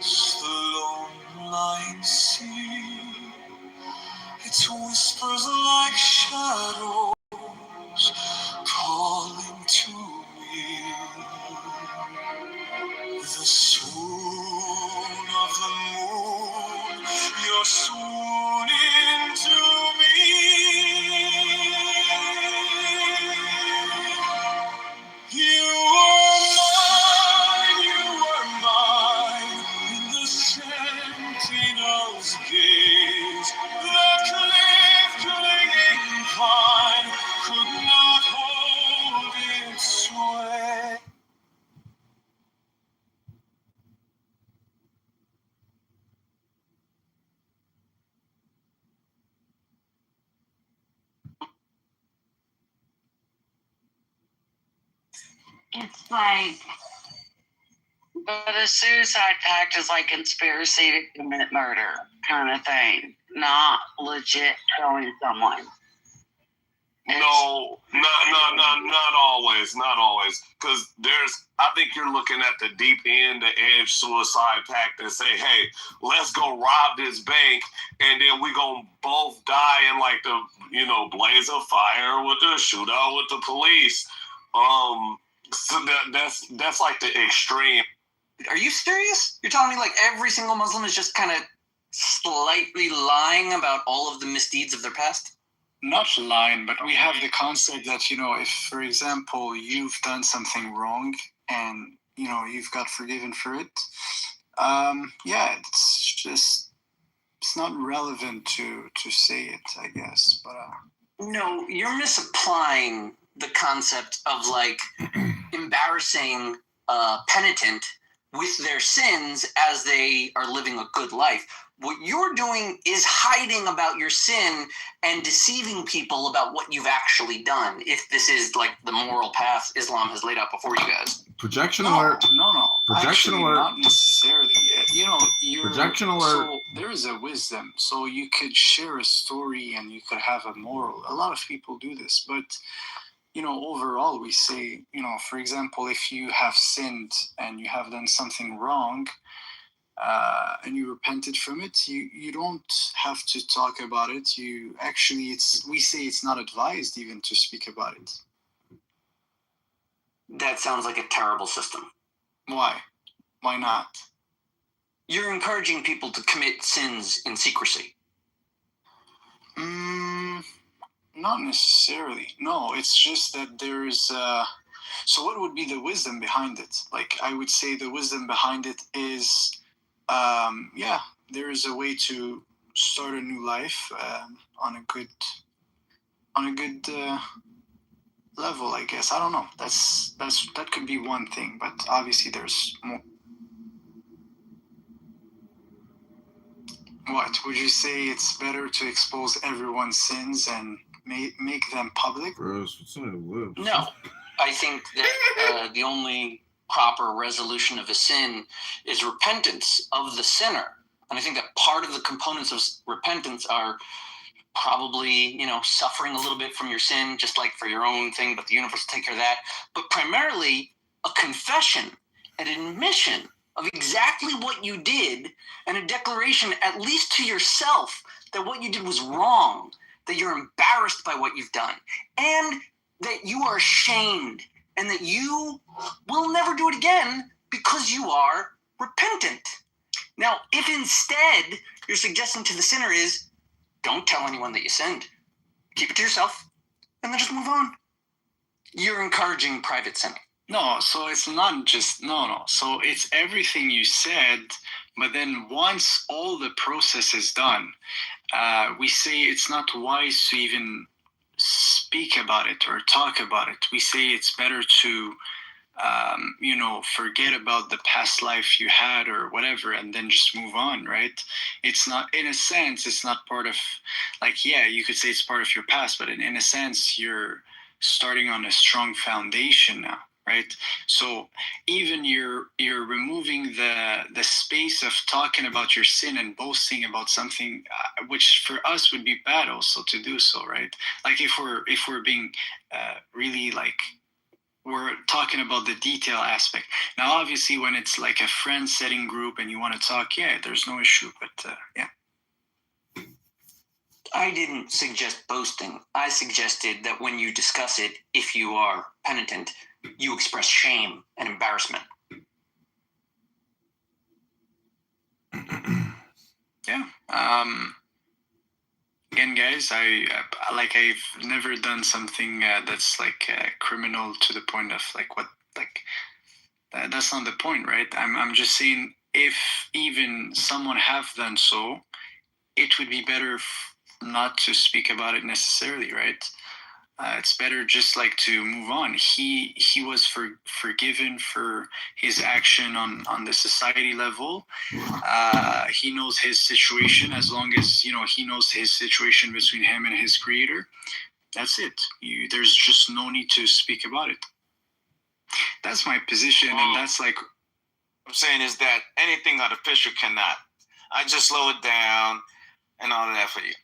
The lone line sea, its whispers like shadows calling to me. The swoon of the moon, you're swooning to me. You were mine in the sentinel's gaze. The cliff clinging pine could not hold its sway. It's like, But a suicide pact is like conspiracy to commit murder kind of thing, not legit killing someone. No, not always, not always. Because I think you're looking at the deep end, the edge suicide pact and say, hey, let's go rob this bank, and then we gonna both die in like the, blaze of fire with the shootout with the police. So that's like the extreme. Are you serious? You're telling me like every single Muslim is just kind of slightly lying about all of the misdeeds of their past? Not lying, but we have the concept that, you know, if, for example, you've done something wrong and, you know, you've got forgiven for it, yeah, it's not relevant to say it, I guess, but... No, you're misapplying the concept of, like, embarrassing a penitent with their sins as they are living a good life. What you're doing is hiding about your sin and deceiving people about what you've actually done, if this is, like, the moral path Islam has laid out before you guys. Projection alert. No. Projection Actually, alert. not necessarily. You know, Projection alert. So there is a wisdom. So you could share a story and you could have a moral. A lot of people do this, but you know, overall, we say, you know, for example, if you have sinned and you have done something wrong, and you repented from it, you don't have to talk about it. You actually, we say it's not advised even to speak about it. That sounds like a terrible system. Why? Why not? You're encouraging people to commit sins in secrecy. Not necessarily. No, it's just that there's... so what would be the wisdom behind it? Like, I would say the wisdom behind it is, yeah, there is a way to start a new life on a good level, I guess. I don't know. That could be one thing, but obviously there's more. What would you say? It's better to expose everyone's sins and make them public? No, I think that the only proper resolution of a sin is repentance of the sinner, and I think that part of the components of repentance are probably, you know, suffering a little bit from your sin, just like for your own thing, but the universe will take care of that. But primarily a confession, an admission of exactly what you did, and a declaration, at least to yourself, that what you did was wrong, that you're embarrassed by what you've done, and that you are ashamed, and that you will never do it again because you are repentant. Now, if instead your suggestion to the sinner is, don't tell anyone that you sinned, keep it to yourself, and then just move on, you're encouraging private sinning. No, so it's not just, no. So it's everything you said, but then once all the process is done, we say it's not wise to even speak about it or talk about it. We say it's better to, you know, forget about the past life you had or whatever, and then just move on, right? It's not, in a sense, it's not part of, like, yeah, you could say it's part of your past, but in a sense, you're starting on a strong foundation now. Right, so even you're removing the space of talking about your sin and boasting about something, which for us would be bad also to do so, right? Like if we're being really like, we're talking about the detail aspect. Now, obviously, when it's like a friend setting group and you want to talk, yeah, there's no issue, but yeah. I didn't suggest boasting. I suggested that when you discuss it, if you are penitent, you express shame and embarrassment. Yeah. Again, guys, I've never done something that's like criminal to the point of like what, like that's not the point, right? I'm just saying, if even someone have done so, it would be better not to speak about it necessarily, right? It's better just like to move on. He was forgiven for his action on the society level. He knows his situation. As long as, you know, he knows his situation between him and his creator, that's it. There's just no need to speak about it. That's my position, and that's like, I'm saying is that anything artificial cannot. I just slow it down and all of that for you.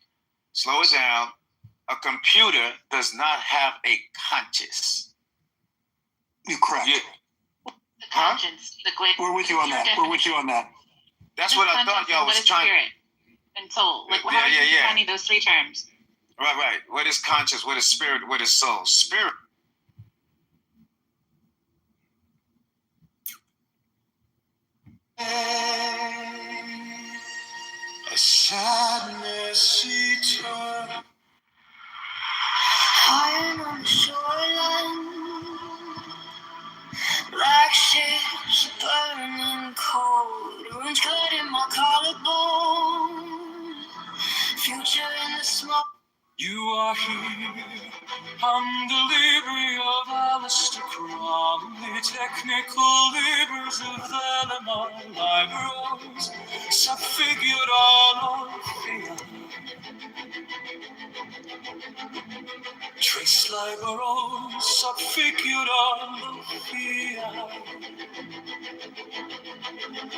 Slow it down. A computer does not have a conscience. You're correct. The conscience, the great. We're with you on that. We're with you on that. That's what I thought y'all was trying. Spirit and soul. Like, how are you defining those three terms? Right. What is conscience? What is spirit? What is soul? Spirit. A sadness eternal. High on the shoreline, black ships burning cold, ruins cut in my collarbone, future in the smoke. You are here, I'm the library of Alistair Crowley, technical libers of Valamar, liberals, subfigured all of fear. Trace liberals, subfigured all of fear.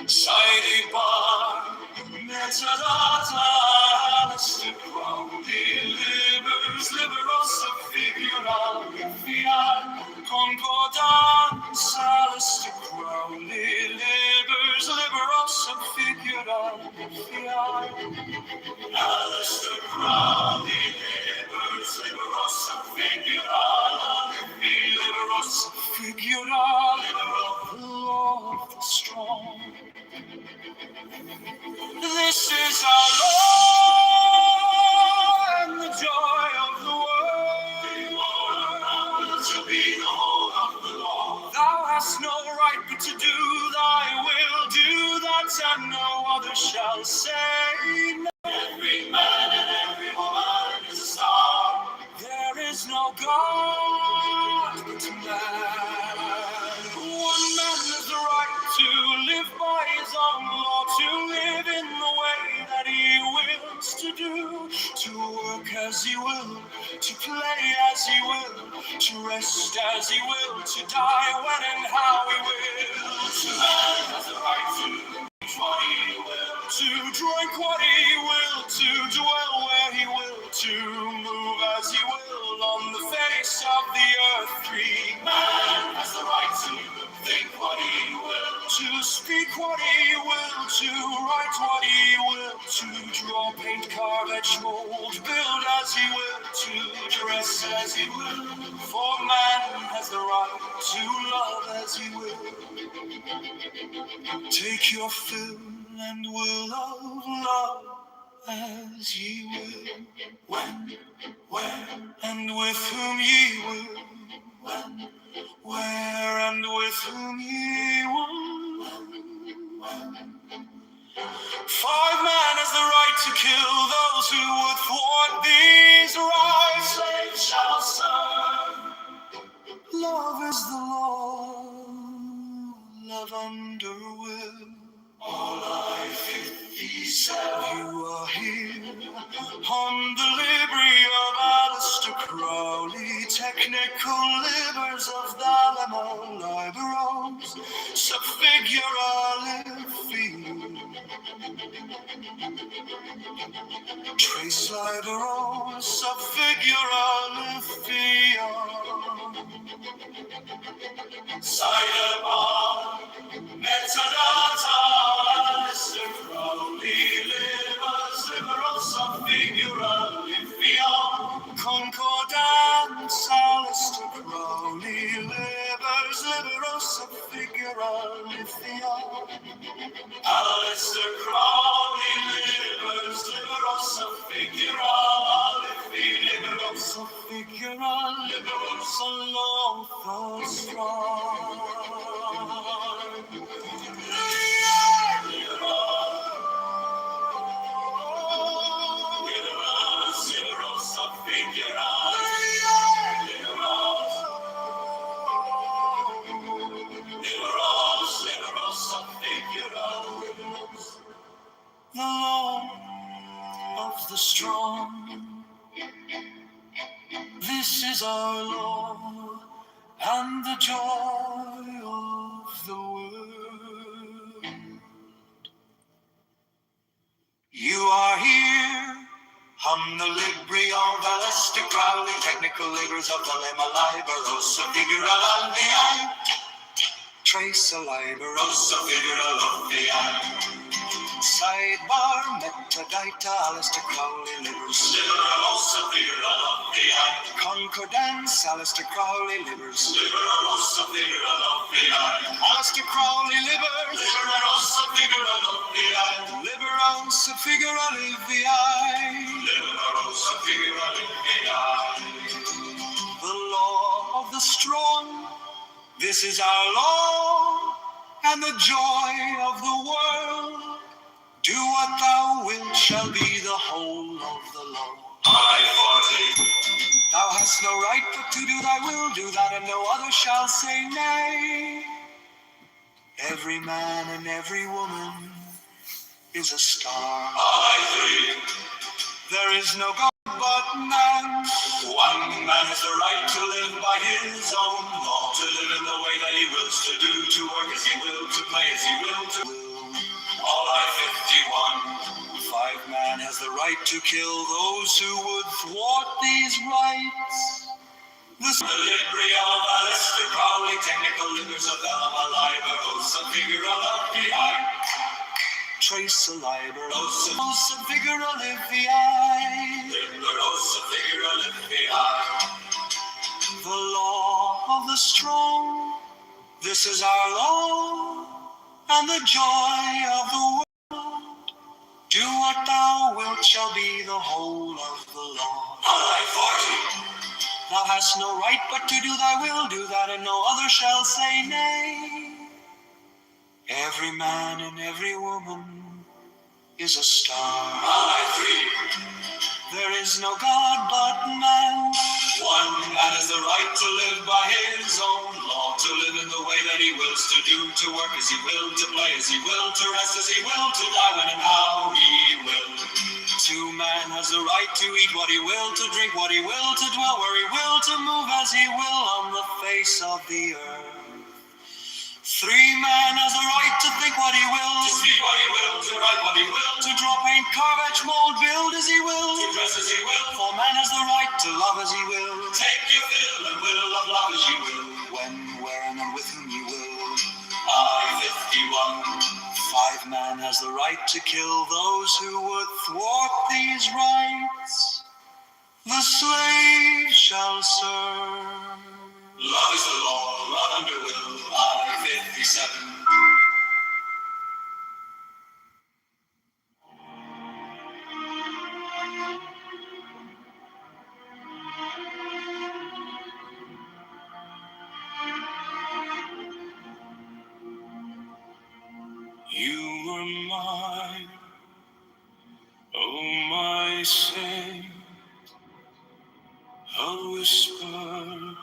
Sidey bar, metadata, Alistair Crowley, libers, liberals, subfigured all of fear. Concordance, Alistair Crowley, libers, liberals, subfigured all of fear. Alistair Crowley, libers, liberals, subfigured all of fear. Liberals, subfigured all of the strong. This is our Lord and the joy of the world. To be the whole of the Lord. Thou hast no right but to do thy will, do that and no other shall say. Every man and every woman is a star. There is no God but man. One man has the right to live by his own law, to live in the way that he wills to do, to work as he will, to play as he will, to rest as he will, to die when and how he will. To man has the right to eat what he will, to drink what he will, to dwell where he will, to move as he will on the face of the earth. Free man has the right to think what he will, to speak what he will, to write what he will, to draw, paint, carve, etch, mold, build as he will, to dress as he will. For man has the right to love as he will. Take your fill and will of love as ye will. When, where, and with whom ye will. When, where, and with whom ye will. Five man has the right to kill those who would thwart these rights. Slaves shall serve. Love is the law. Love under will. All life in peace. You are here on the library of Alistair Crowley, technical libers of Valamar, liberals, subfigurally field. Trace liberals, subfigurally field. Cyberpunk, metadata, Alistair Crowley, libers, liberals, subfigurally field. Concordance, Alistair Crowley, libers, liberals, subfigurally field. Alistair Crowley, libers, liberals, subfigurally field. Liberals, subfigurally, liberals, along the strong. The law of the strong. This is our law and the joy of the world. You are here, I'm the library of Alistair Crowley, technical laborers of the Lema Liberosa, figura l'alvia, trace a Liberosa, figura l'alvia. Sidebar, metadata, Alistair Crowley, libers. Liberosa, figura l'alvia. Concordance, Alistair Crowley, libers. Liberosa, figura l'alvia. Alistair Crowley, libers. Liberosa, Liberosa figura liviae. Liberosa figura liviae. The law of the strong, this is our law, and the joy of the world. Do what thou wilt shall be the whole of the law. Thou hast no right but to do thy will, do that and no other shall say nay. Every man and every woman is a star. There is no God but man. One man has the right to live by his own law, to live in the way that he wills to do, to work as he will, to play as he will, to will. All I-51. 5 man has the right to kill those who would thwart these rights. The Libria, ballistic, Crowley, technical livers of Alma, Liberosa, figura liviae. Trace a Liberosa, figura liviae. Liberosa, figura liviae. The law of the strong, this is our law, and the joy of the world. Do what thou wilt shall be the whole of the law. Thou hast no right but to do thy will, do that and no other shall say nay. Every man and every woman is a star. There is no God but man. One man has the right to live by his own law, to live in the way that he wills to do, to work as he will, to play as he will, to rest as he will, to die when and how he will. 2 man has the right to eat what he will, to drink what he will, to dwell where he will, to move as he will on the face of the earth. 3 man has the right to think what he will, to speak what he will, to write what he will, to draw, paint, carve, etch, mold, build as he will, to dress as he will. 4 man has the right to love as he will, take your fill and will of love as you will, when, where, and with whom you will. I-51. 5 man has the right to kill those who would thwart these rights. The slave shall serve. Love is the law, love under will. I-57. You were mine, oh my saint, a whisper,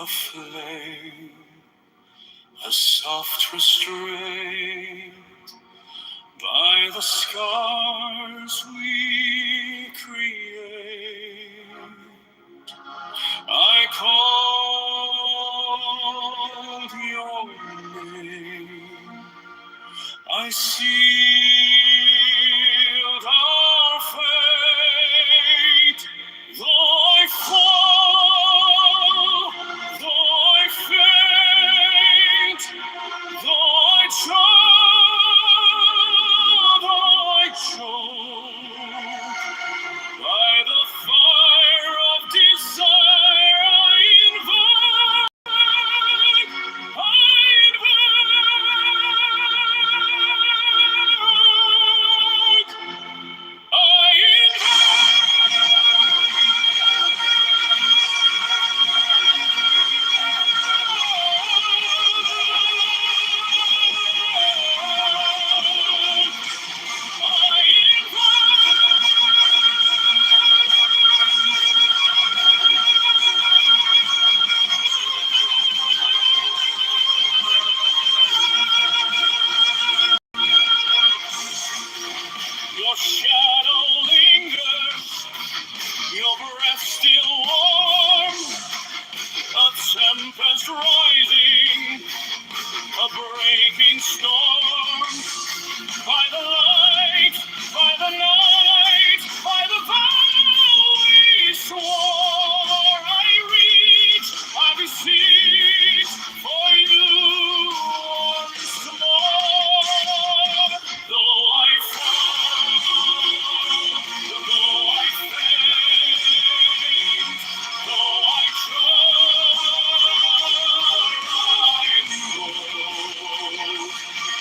a flame, a soft restraint by the scars we create. I called your name, I sealed our fate. Though I fall, though I faint, though I choke, by the fire of desire I invoke, your shadow lingers, your breath still warm, a tempest rising, a breaking storm. By the light, by the night, by the vow we swore, I reach, I beseech for you once more. Though I fall, though I faint, though I try, I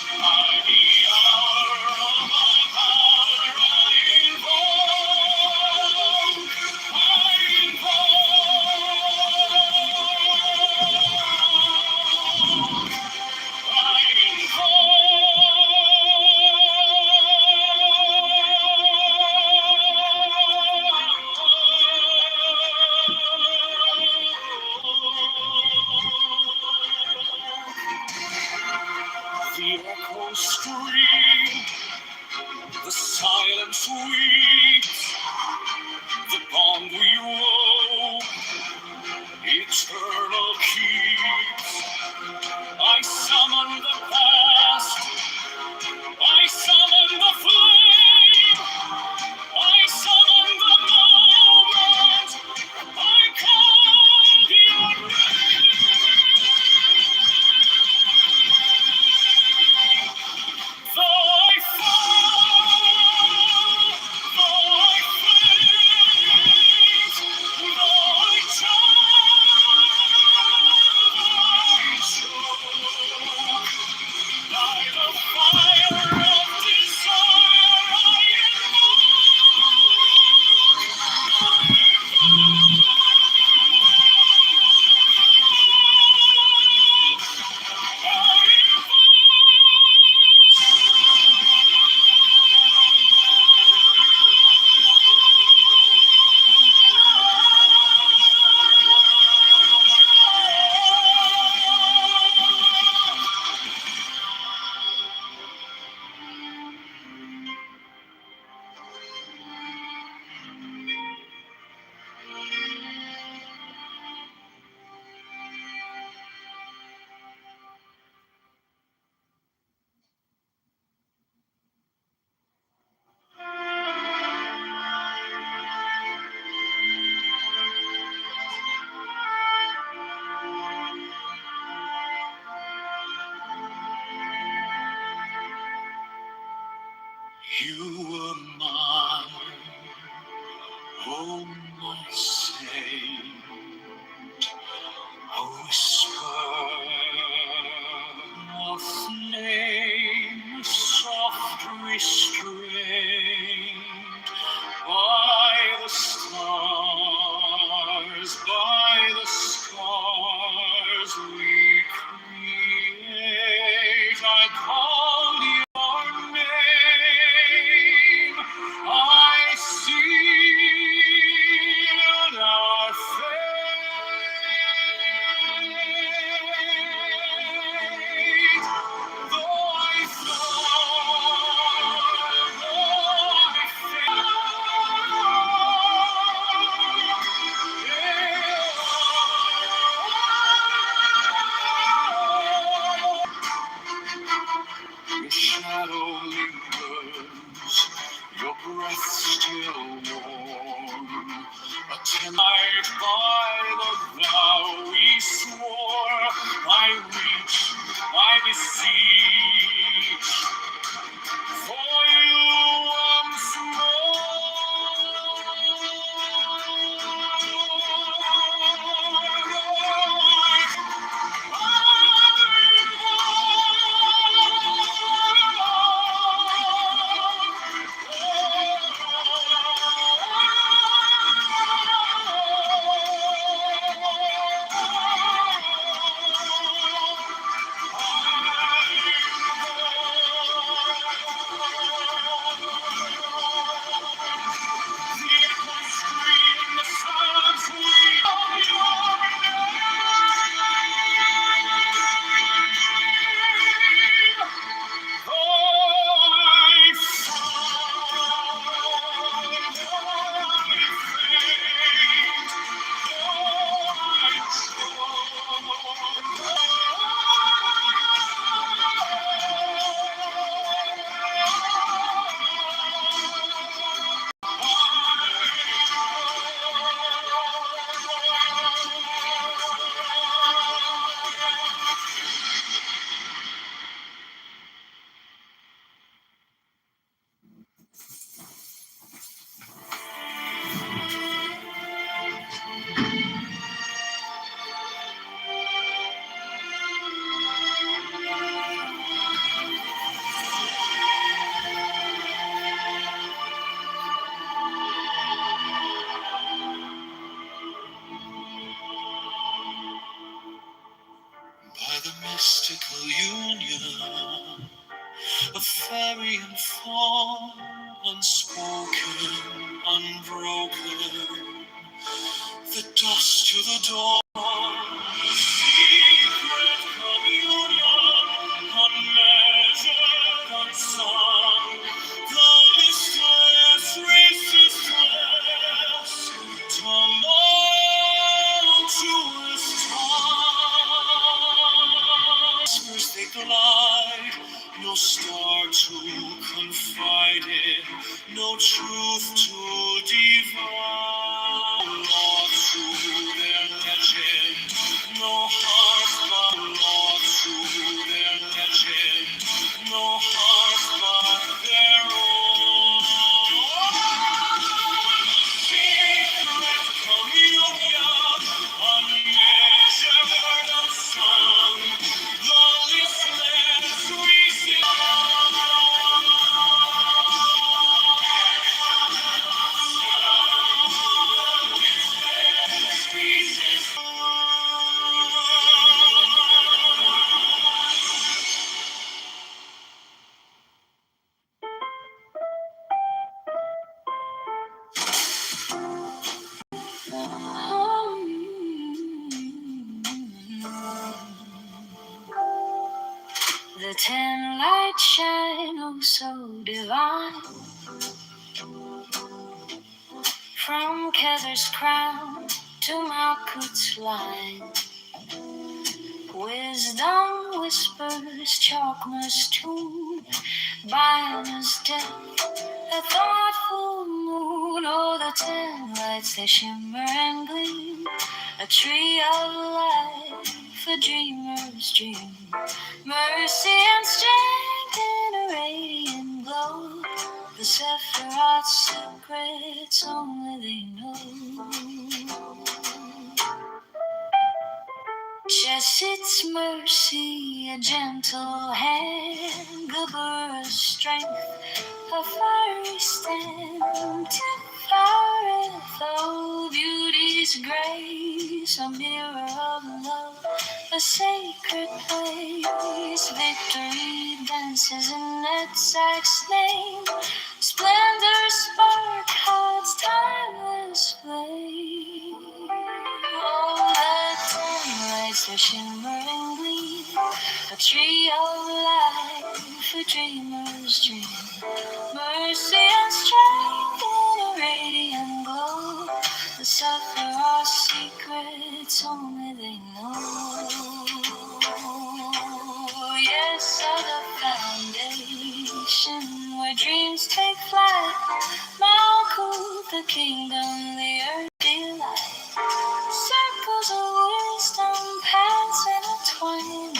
know The echoes scream, the silence weeps, the bond we wove, eternal keeps. I summon the past, I summon the flame, I summon the moment, I call your name. Though I fall, though I faint, though I choke, by the fire of desire you were mine, oh my saint, a whisper of flame, soft restraint by the stars, by the scars we create. I call your name, I seal our fate. Though I fall, though I your shadow lingers, your breath still warm. Tonight by the vow we swore, I reach, I beseech, for you once by the mystical union of fairy and fawn, unspoken, unbroken, the dust to the dawn, secret communion, unmeasured. light, no star to confide in, no truth to divine. Lord, to their legend, no heart but Lord, to their legend, no heart but their own. Secret communion, unmeasured of song, the listless receive. The ten lights shine, oh so divine, from Kether's crown to Malkut's line. Wisdom whispers Chalkma's tune, Bina's death, a thoughtful moon. Oh, the ten lights, they shimmer and gleam, a tree of life, a dreamer's dream. Mercy and strength in a radiant glow, the Sephiroth's secrets only they know. Chesit's mercy, a gentle hand, Gabura's strength, a fiery stand. Tifareth, oh, beauty's grace, a mirror of love, a sacred place. Victory dances in Netzach's name, splendor spark hides timeless flame. Oh, the ten lights, their shimmering gleam, a tree of life, a dreamer's dream. Mercy and strength in a radiant glow, the Sephiroth's secrets only they know. Yes, are the foundation where dreams take flight, Malkuth, the kingdom, the earth delight. Circles of wisdom pass intertwined,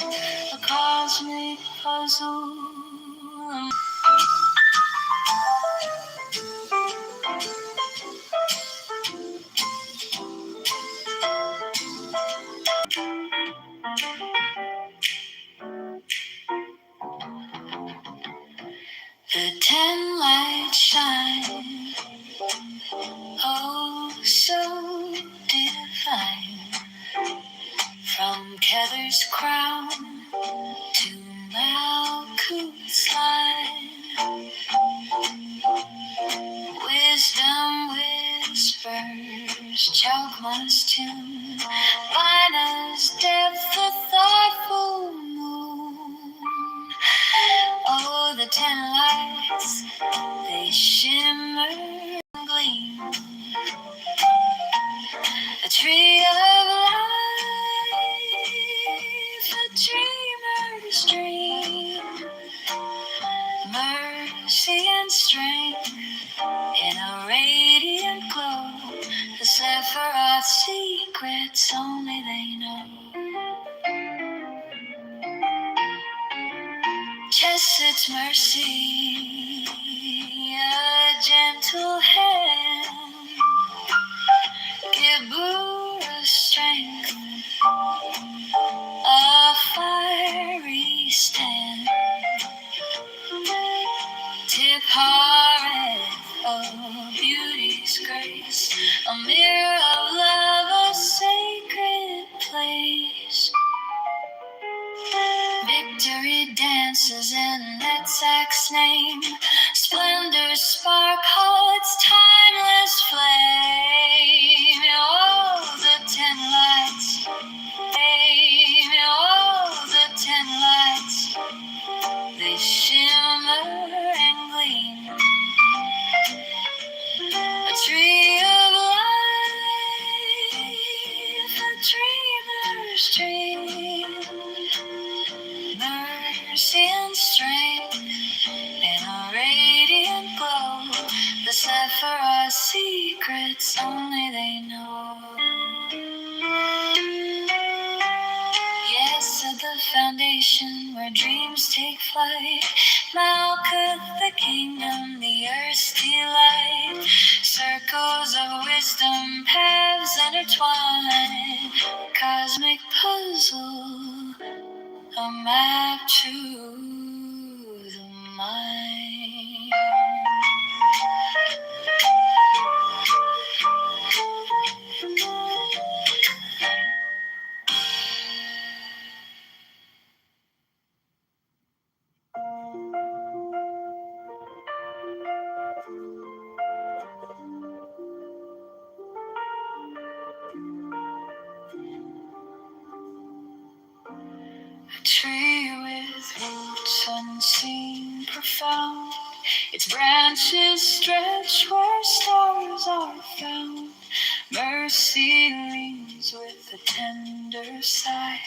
a cosmic puzzle. The ten lights shine, oh so divine, from Kether's crown to Malkuth's line. Wisdom whispers Chalkma's tune, Bina's depth, the thoughtful moon. Oh, the ten lights, they shimmer and gleam, a tree of life, a dreamer's dream. Mercy and strength in a radiant glow, the Sephiroth's secrets only they know. Chesit's mercy, a gentle hand, Gibura's strength, a fiery stand. Tifareth, oh, beauty's grace, a mirror of love, a sacred place. Victory dances in Netzach's name, splendor spark its timeless flame. Oh, the ten lights, flame. Oh, the ten lights, they shimmer and gleam, a tree of life, a dreamer's dream. Mercy mercy and strength in a radiant glow. The set for our secrets only they know. Yes, at the foundation where dreams take flight, Malkuth the kingdom, the earth's delight. Circles of wisdom, paths intertwined, cosmic puzzle, a map to the mind. A tree with roots unseen, profound. Its branches stretch where stars are found. Mercy leans with a tender sigh.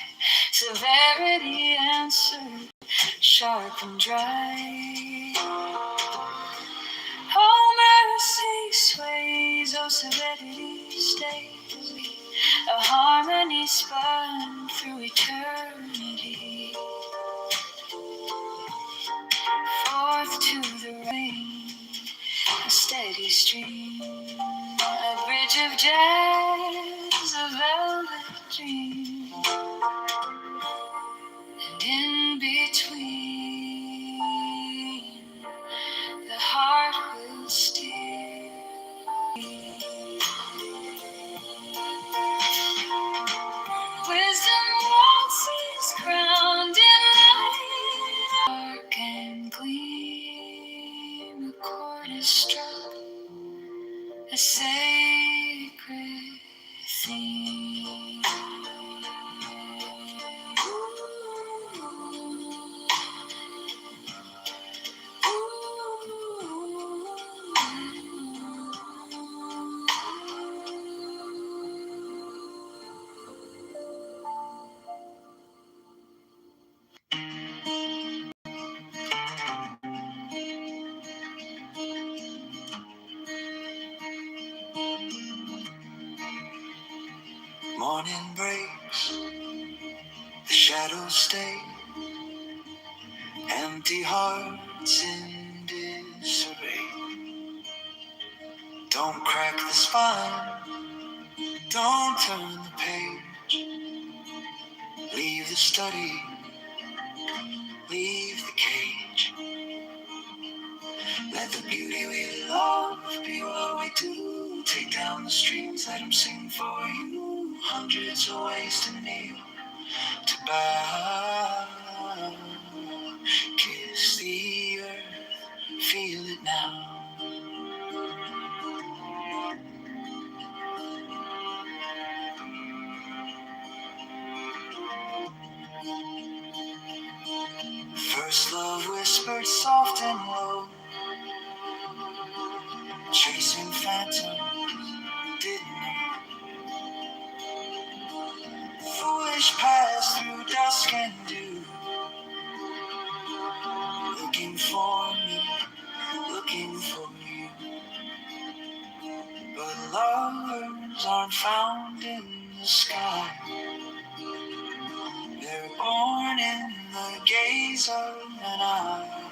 Severity answered, sharp and dry. Oh, mercy sways, oh, severity stays. A harmony spun through eternity. Forth to the rain, a steady stream, a bridge of jazz, a velvet dream, and in between, the heart will steer. Wisdom waltzes crowned in light, dark and gleam, a chord is struck, a sacred theme. Morning breaks, the shadows stay, empty hearts in disarray. Don't crack the spine, don't turn the page. Leave the study, leave the cage. Let the beauty we love be what we do. Take down the streams, let them sing for you. Hundreds of ways to kneel, to bow. Kiss the earth, feel it now. First love whispered soft and low, chasing phantoms, didn't know. Foolish paths through dusk and dew, looking for me, looking for you. But lovers aren't found in the sky. They're born in the gaze of an eye.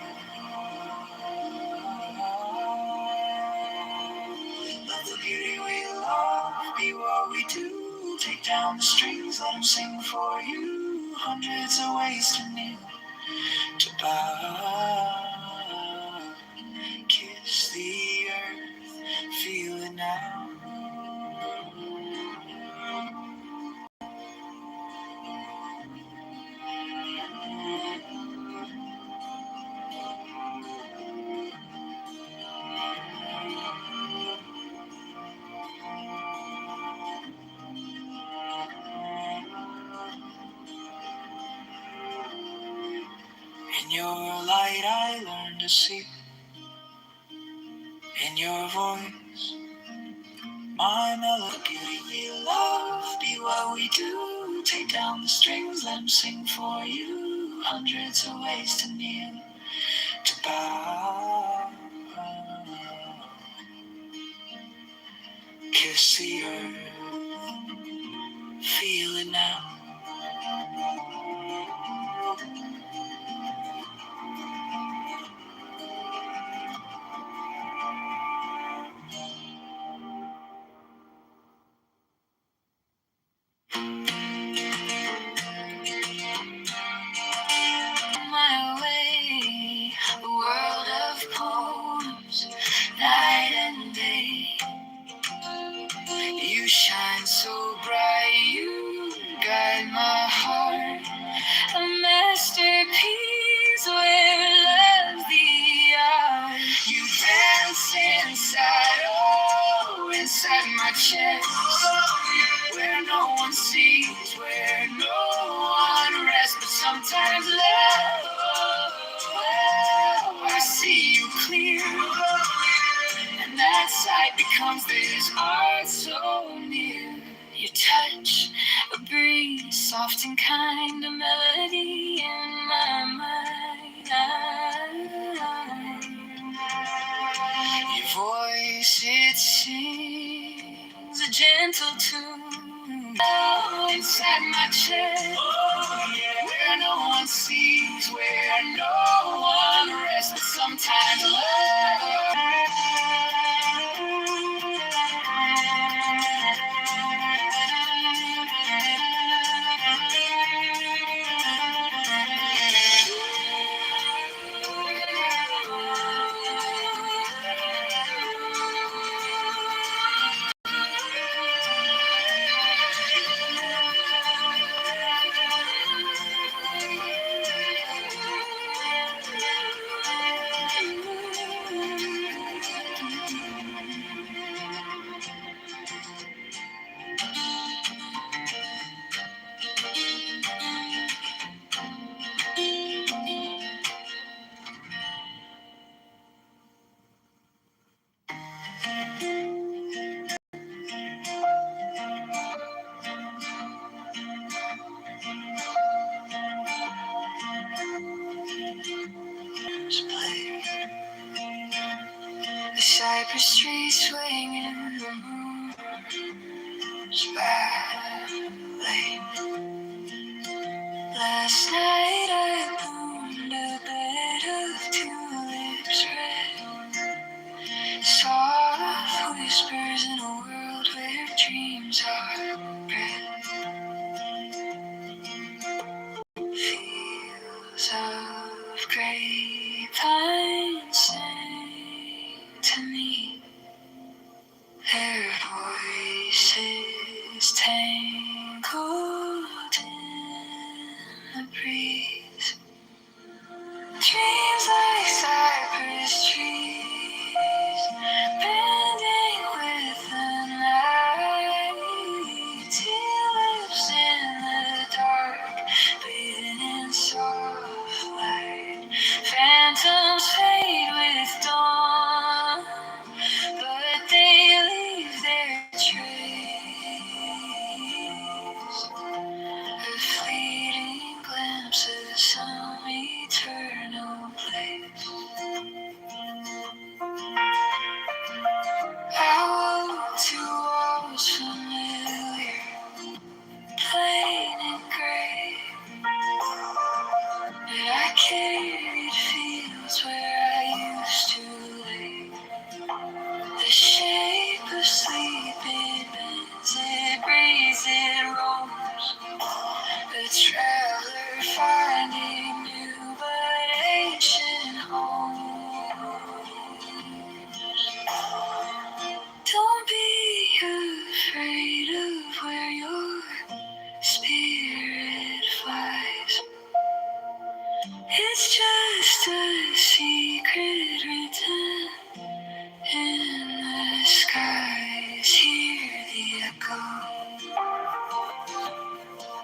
Let the beauty we love be what we do. Take down the strings, let them sing for you. Hundreds of ways to kneel, to bow. Kiss the earth, feel it now. In your light I learned to see. In your voice, my melody. Beauty we love, be what we do. Take down the strings, let them sing for you. hundreds of ways to kneel, to bow. Kiss the earth, feel it now. My way, a world of poems, night and day. You shine so bright, you guide my heart. A masterpiece where love's the art. You dance inside, oh, inside my chest, where no one sees, where no one rests. But sometimes love, I see you clear, and that sight becomes this art so near. You touch a breeze, soft and kind, a melody in my mind. Your voice, it sings a gentle tune. Oh, inside my chest, oh, yeah. Where no one sees, where no one rests. But sometimes the cypress tree swinging, the moon's ballet. Last night I bloomed a bed of tulips red. Soft whispers in a world where dreams are bred. Fields of grapevine sing to me. Their voices tangled in the breeze. Dreams like cypress trees, bending with the night. Tulips in the dark, bathing in soft light. Phantoms fade with dawn, but they leave their trace. A fleeting glimpse of some eternal place. I walk to walls familiar, plain and gray, but I carried fields where I used to lay. The shape of sleep, it bends, it breathes, it roams. A traveler finding new but ancient homes. Don't be afraid of where your spirit flies. It's just a secret written in the skies. Hear the echo,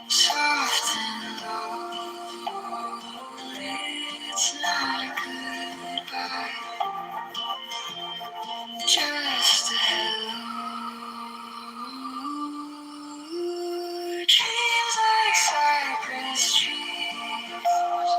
soft and low. It's not a goodbye, just a hello. Dreams like cypress trees,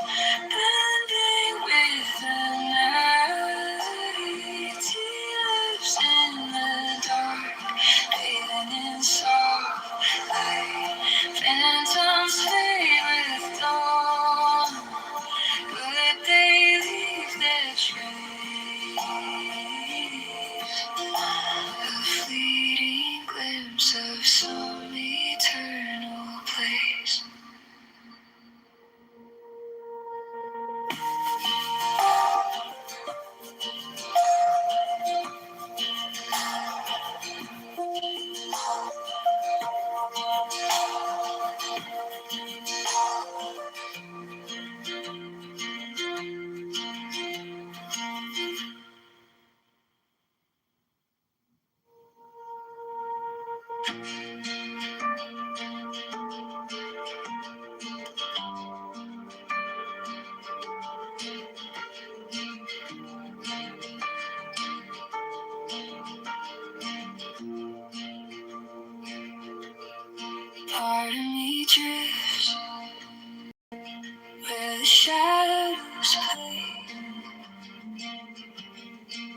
Part of me drifts where the shadows play,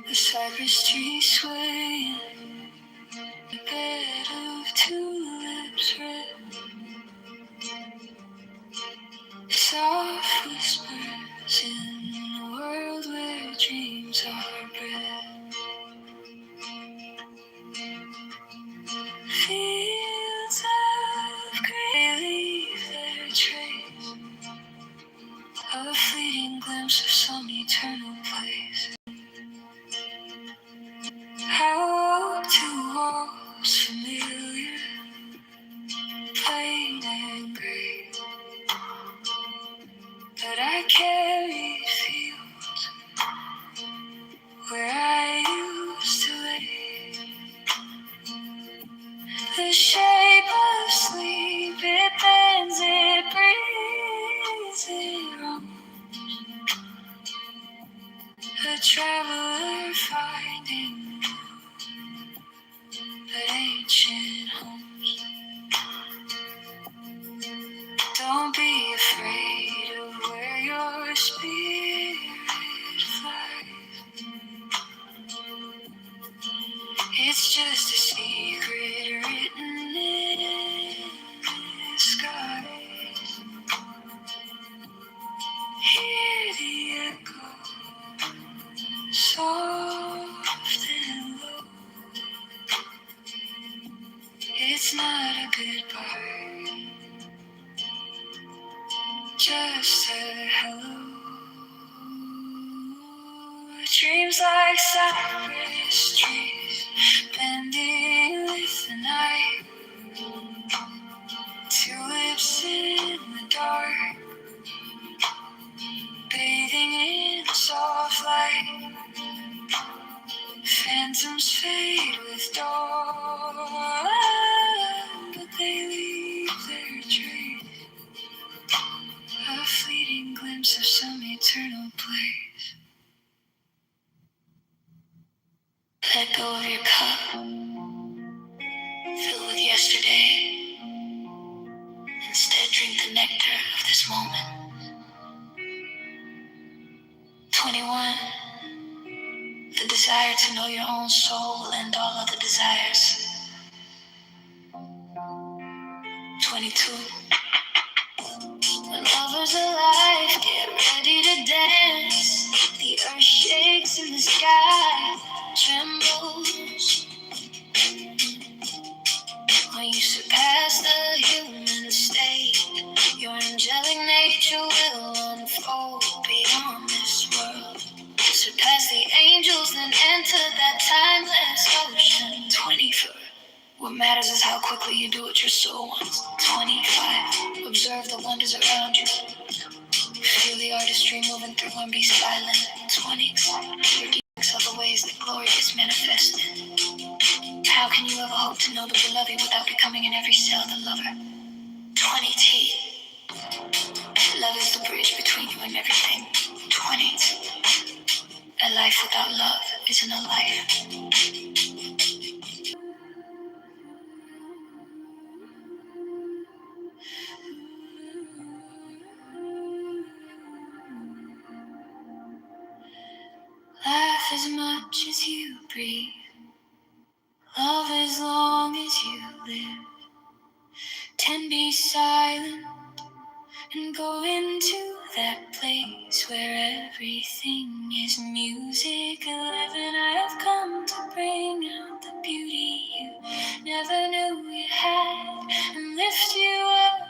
the cypress tree swaying, a bed of tulips red, soft whispers in a world where dreams are bred. Fields of grey leave their trace, a fleeting glimpse of some eternal place. I walk to walls familiar, plain and gray, but I carry fields where I used to lay. The shape of sleep, it bends, it breathes, it roams. A traveler finding but ancient homes. Don't be afraid of where your spirit flies. It's just a secret written in the skies. Hear the echo, soft and low. It's not a goodbye, just a hello. Dreams like cypress trees, bending with the night. Tulips in the dark, bathing in soft light. Phantoms fade with dawn, but they leave their trace. A fleeting glimpse of some eternal place. Let go of your cup, fill with yesterday. Instead, drink the nectar of this moment. 21. The desire to know your own soul will end all other desires. 22. When lovers alive get ready to dance, the earth shakes and the sky trembles. When you surpass the human state, your angelic nature will unfold beyond this world. Surpass the angels, then enter that timeless ocean. 24. What matters is how quickly you do what your soul wants. 25. Observe the wonders around you. Feel the artistry moving through and be silent. 20s. Your geeks are the ways that glory is manifested. How can you ever hope to know the beloved without becoming in every cell the lover? 20T. Love is the bridge between you and everything. 20s. A life without love isn't a life. Laugh as much as you breathe. Love as long as you live. 10, be silent and go into that place where everything is music. 11, I've come to bring out the beauty you never knew you had and lift you up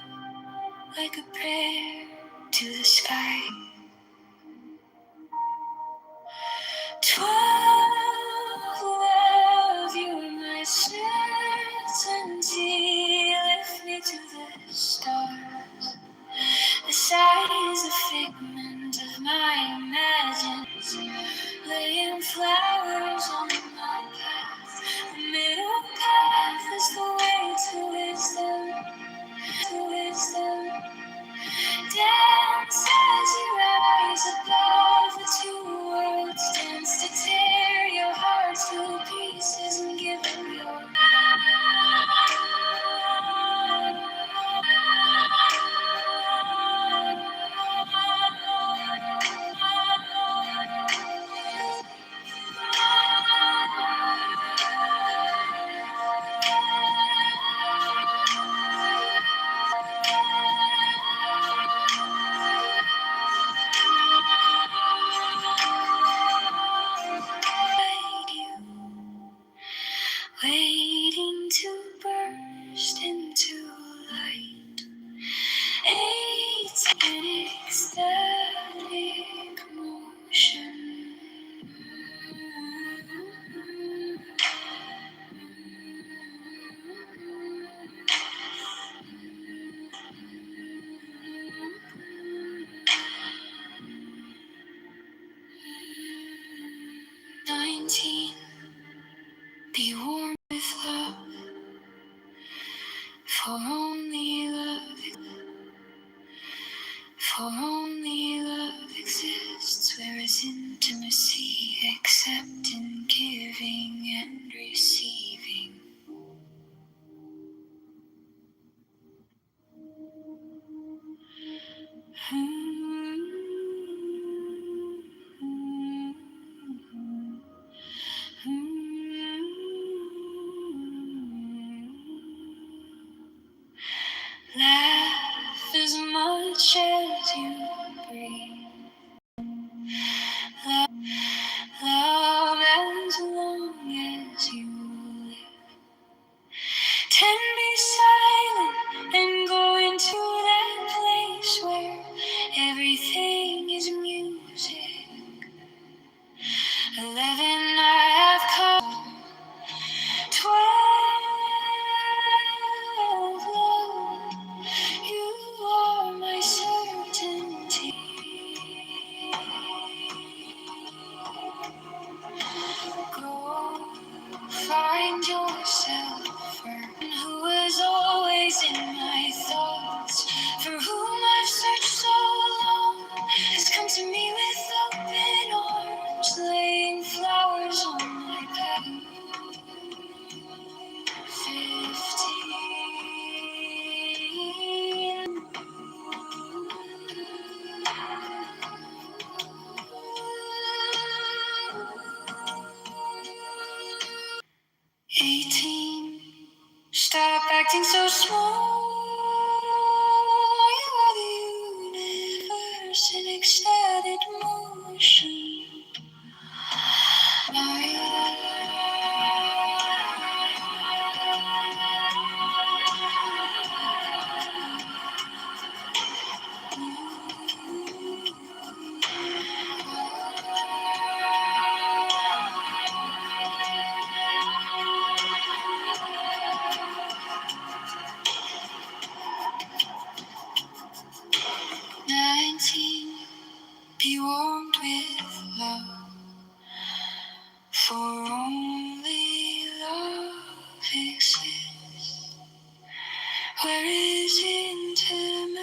like a prayer to the sky. 12, love, you're my certainty. Lift me to the stars. The sight is a figment of my imagination. Laying flowers on my path. The middle path is the way to wisdom. Dance as you rise above the two worlds. Dance to tear your heart to pieces and give them your 19. Be warm with love, for only love exists where is intimacy, accepting, giving, and receiving. Laugh as much as you breathe. Love as long as you live. Be silent and go into that place where everything is music. 11, I have come. 12, love, you are my certainty. Go find yourself, who was always in my thoughts, for whom I've searched so long, has come to me with open arms, laying flowers on my path. 15. 18. Stop acting so small. You are the universe in ecstatic motion. 19. Be warmed with love, for only love exists where is intimacy,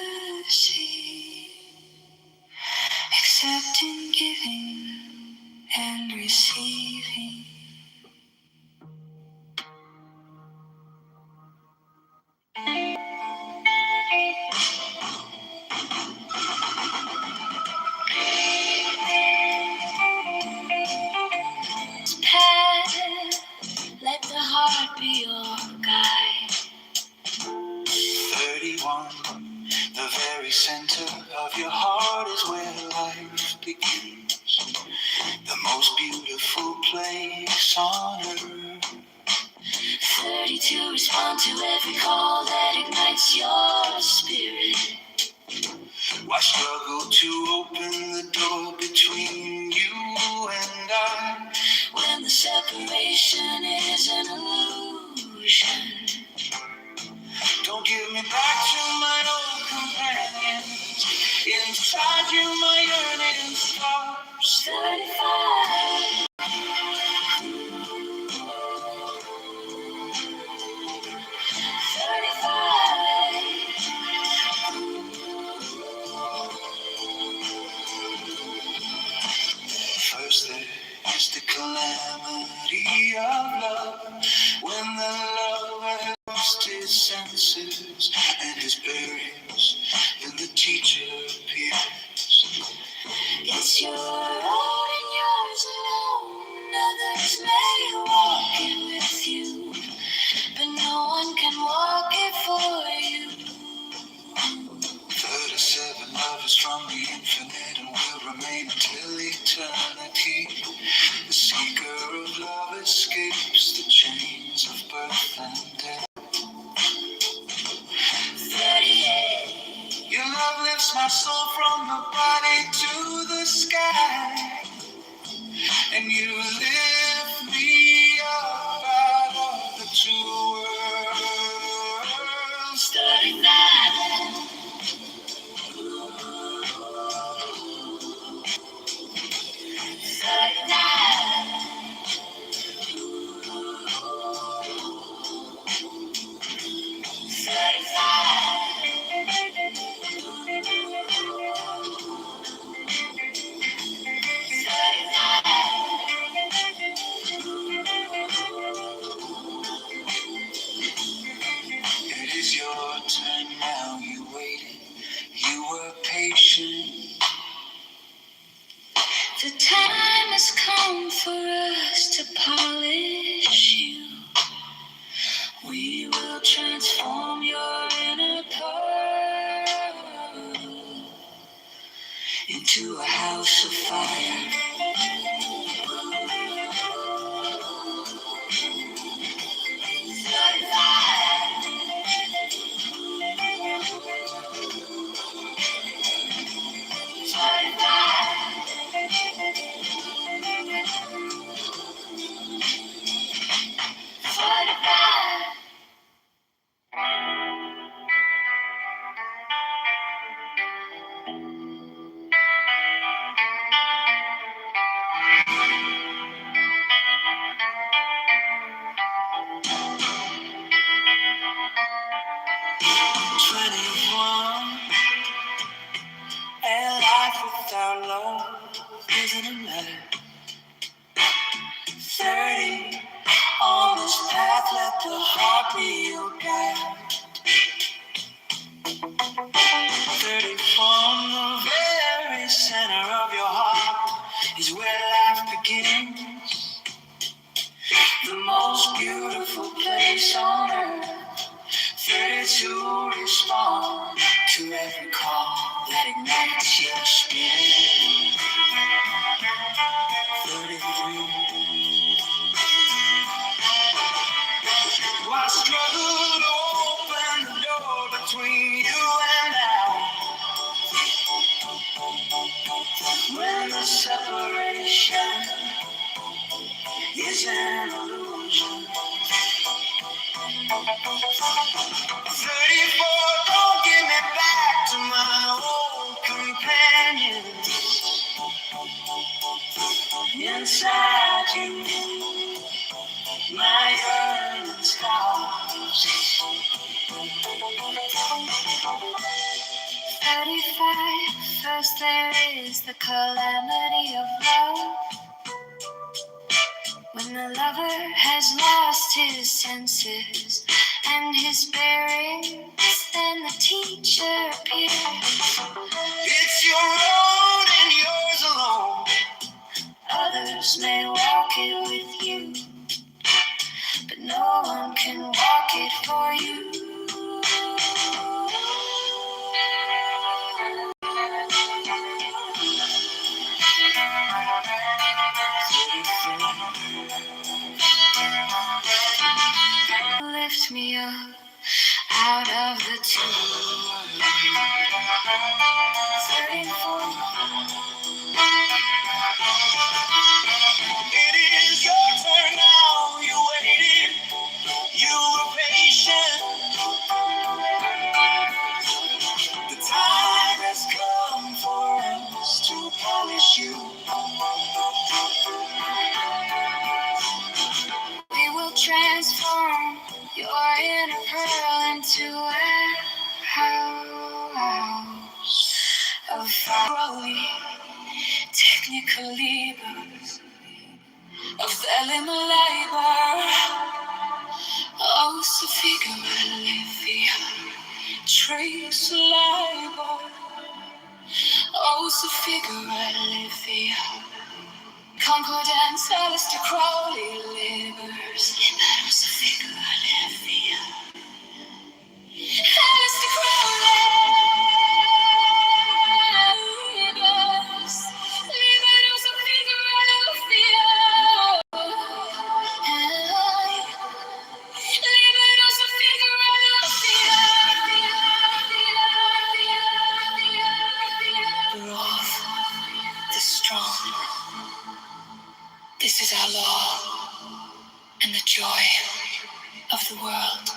accepting, giving, and receiving. Let the heart be your guide. 31. The very center of your heart is where life begins. The most beautiful place on earth. 32. Respond to every call that ignites your spirit. Why struggle to open the door between you and I, when the separation is an illusion? Don't give me back to my old companions. Inside you, my yearning stars. 35. 35. First there's the calamity of love, when the lover has lost his senses and his bearings, then the teacher appears. It's your road and yours alone. Others may walk it with you, but no one can walk it for you. 37. Love is from the infinite and will remain until eternity. The seeker of love escapes the chains of birth and death. 38. Your love lifts my soul from the body to the sky, and you lift me up out of the two worlds. 39. 39. has come for us to polish you. We will transform your inner pearl into a house of fire. And life without love isn't a matter. 30, on this path, let the heart be your guide. 30, from the very center of your heart is where life begins. The most beautiful place on earth. 30 to respond to every call that ignites your spirit. 33. I struggle to open the door between you and I. When the separation is an illusion. 34, don't give me back to my old companions. Inside you, my yearning scars. 35, first there is the calamity of love. When the lover has lost his senses and his bearings, then the teacher appears. It's your road and yours alone. Others may walk it with you, but no one can walk it for you. Lift me up out of the tomb. 34. It is your turn now. You waited. You were patient. The time has come for us to polish you. We will transform your inner pearl into a house of growing technical labors of the labor. Oh, so figuratively, trace labor. Oh, so figuratively, concordance, Alistair Crowley labors. Oh, so figuratively, Alistair Crowley labors. Labors of figuratively. The strong. This is our law and the joy of the world.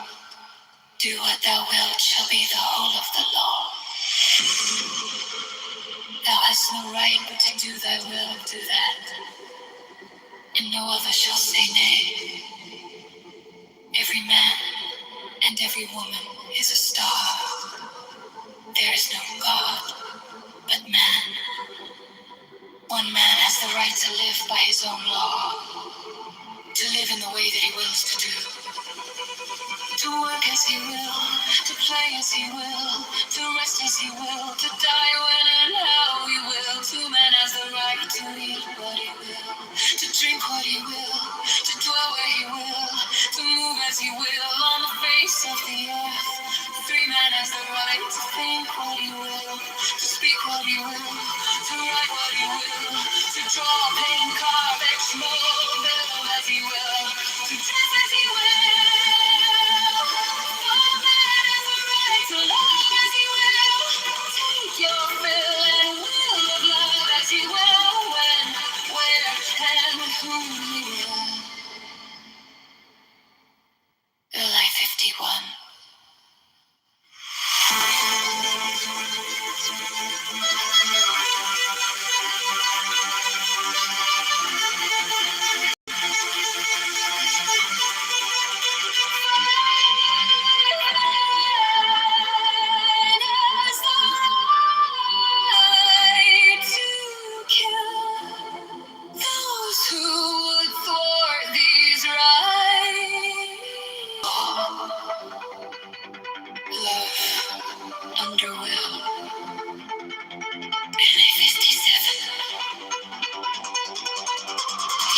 Do what thou wilt shall be the whole of the law. Thou hast no right but to do thy will, do that, and no other shall say nay. Every man and every woman is a star. There is no God but man. One man has the right to live by his own law, to live in the way that he wills to do, to work as he will, to play as he will, to rest as he will, to die when and how he will. To man has the right to eat what he will, drink what he will, to dwell where he will, to move as he will on the face of the earth. The free man has the right to think what he will, to speak what he will, to write what he will, to draw, paint, carve, etch, mold, build as he will, to dress as he will. For man has the right to love as he will. Take your fill and will of love as he will, when, where, and with whom he will. July 51. Those who would thwart these rights. Love under will. NA 57.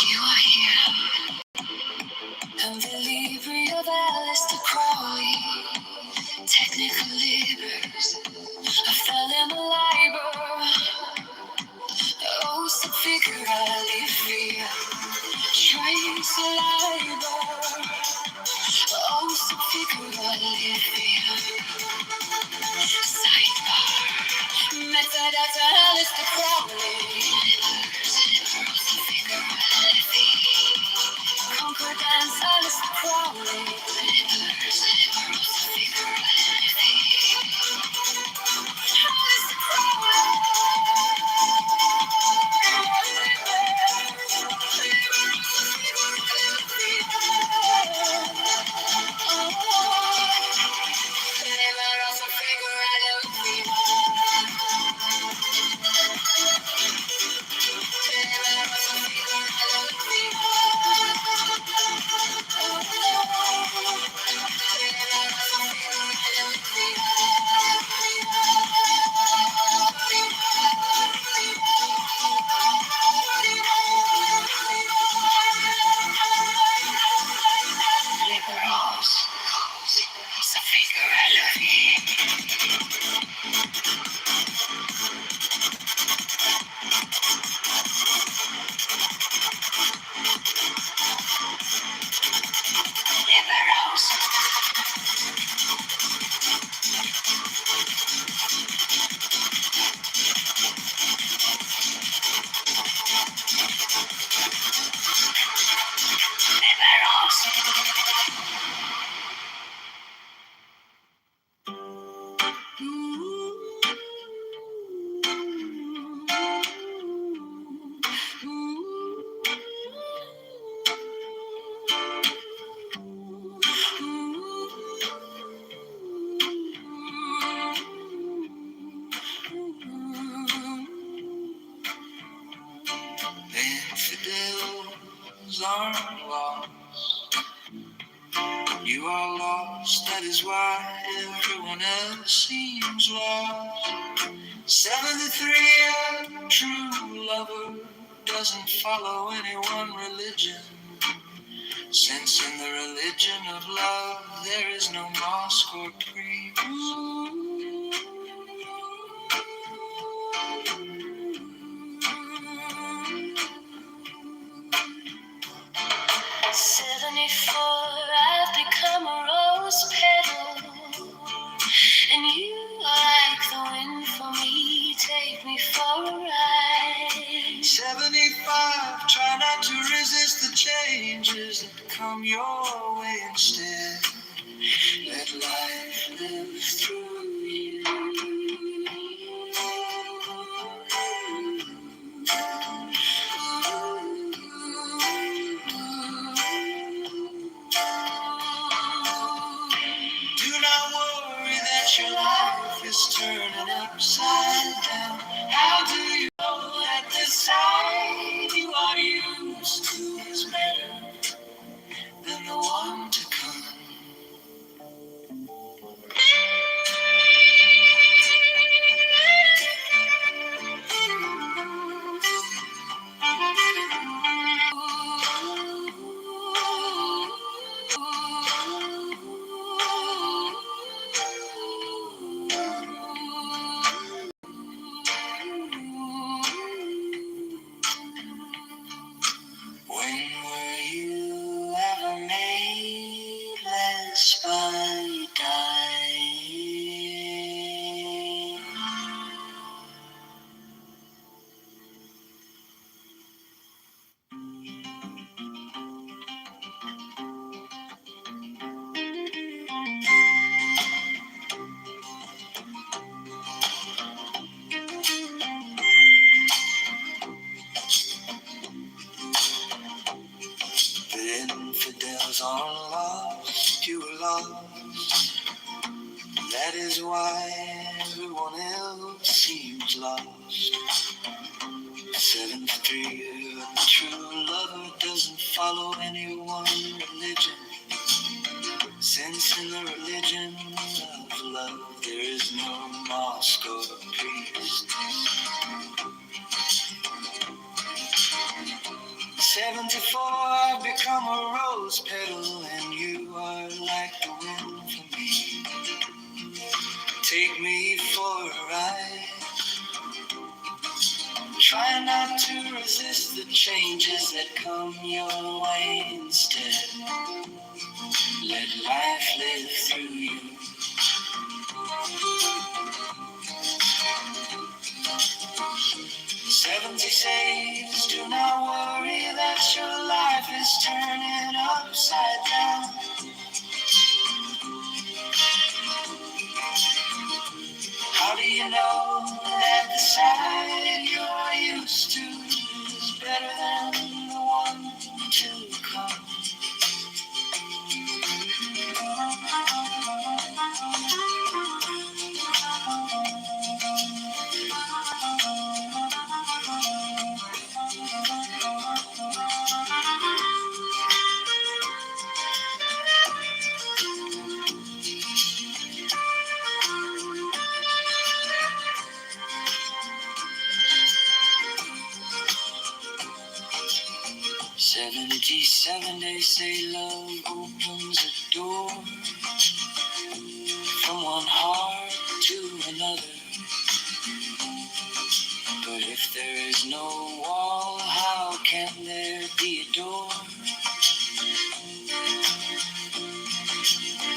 You are here. I'm the Libri of Alistair Crowley. Technical labors. I fell in the library. Oh, so figuratively free. Train saliva. Oh, so figuratively free. Sidebar. Method as Alistair Crowley. Concordance Alistair Crowley. Alistair Crowley. Infidels aren't lost. You are lost, that is why everyone else seems lost. 73, a true lover doesn't follow any one religion. Since in the religion of love there is no mosque or creed. 74, I've become a rose petal, and you like the wind for me, take me for a ride. 75, try not to resist the changes that come your way instead. Let life live through you. Do not worry that your life is turning upside down. How do you know that the side you are used to is better than the one to come? are lost, you are lost. That is why everyone else seems lost. 73, a true lover doesn't follow any one religion. Since in the religion of love there is no mosque or priest. 74, I've become a rose petal, and you are like the wind for me. Take me for a ride. Try not to resist the changes that come your way instead. Let life live through you. 76, do not worry that your life is turning upside down. How do you know that the side you're used to is better than the one to come? '77, they say love opens a door from one heart to another. But if there is no wall, how can there be a door?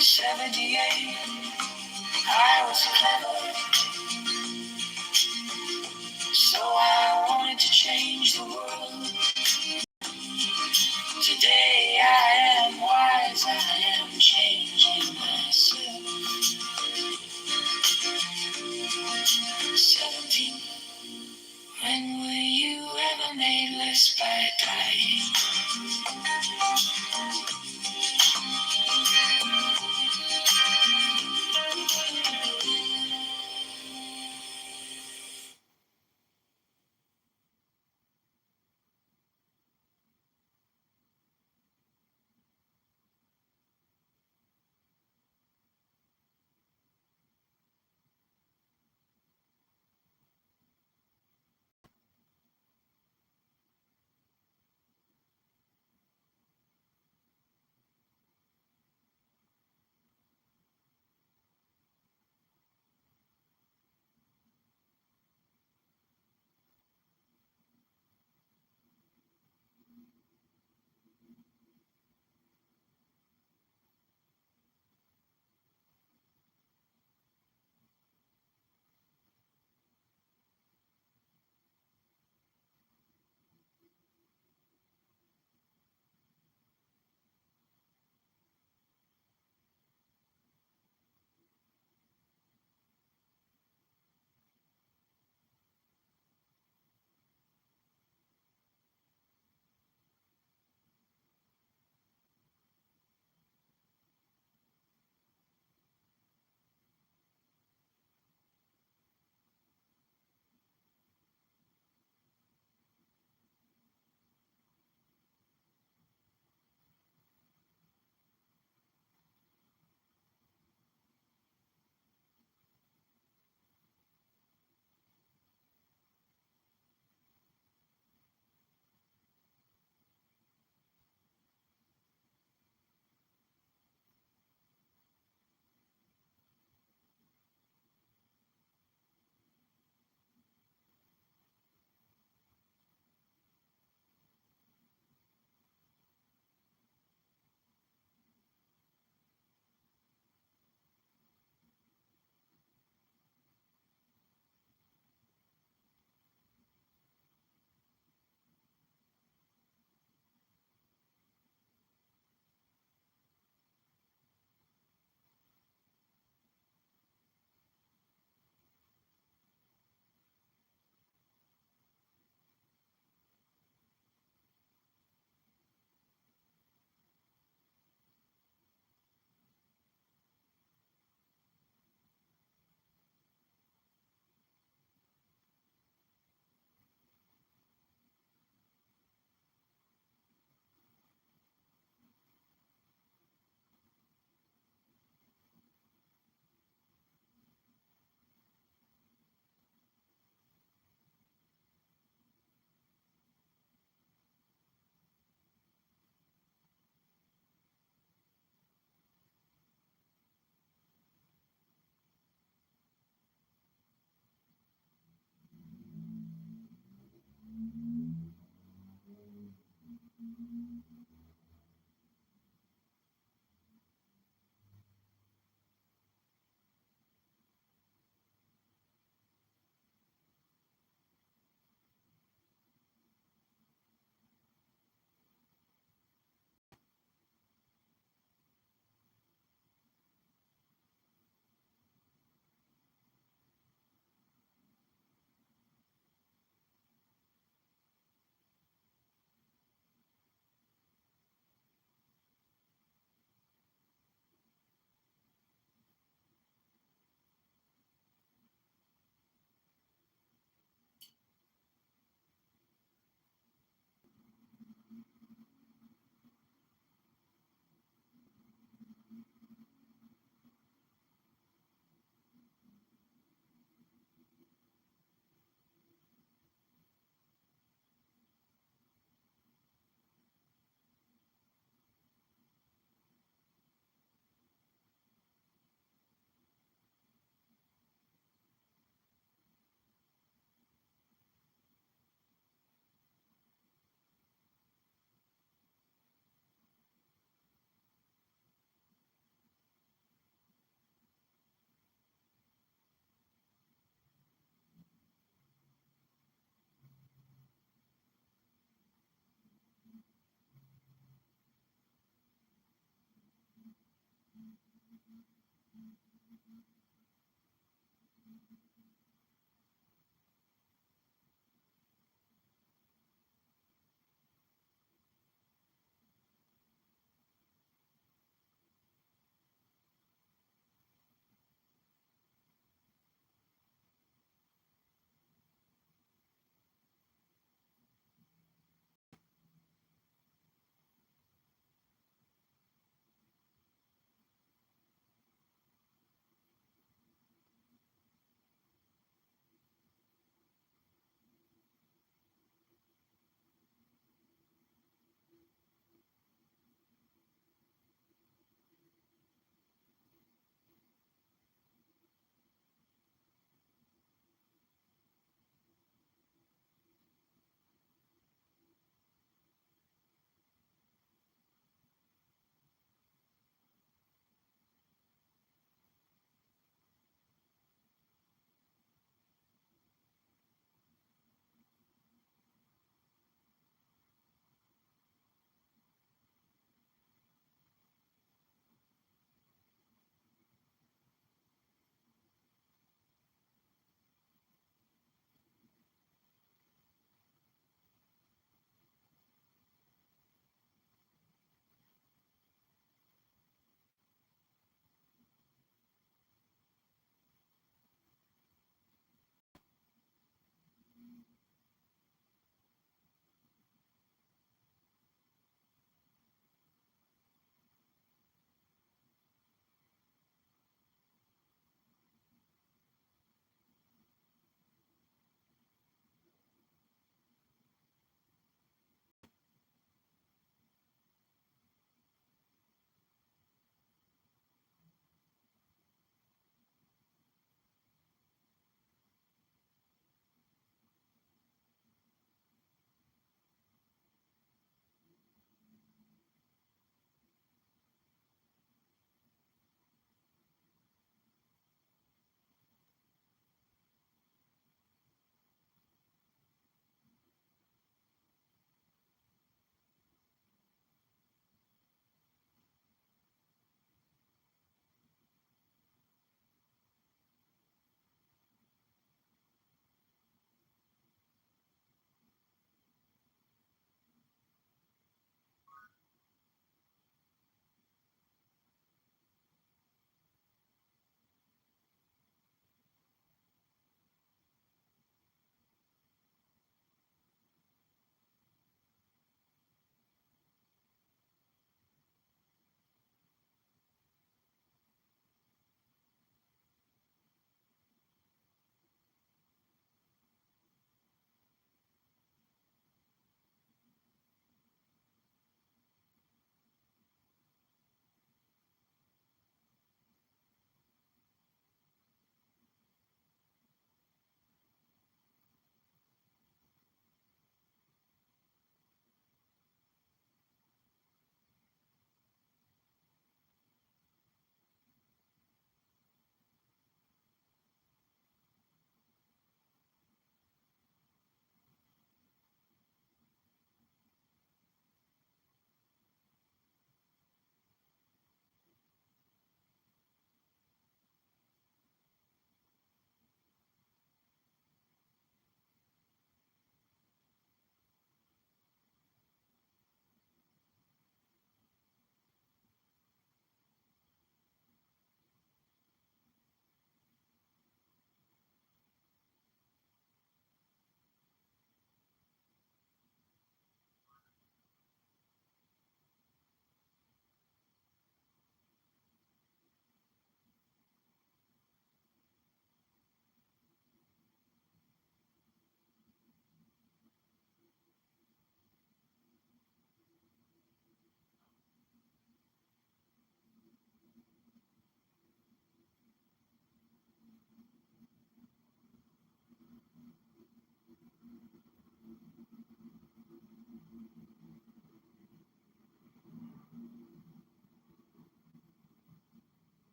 78, I was clever, so I wanted to change the world. Today I am wise, I am changing myself. 17, when were you ever made less by dying?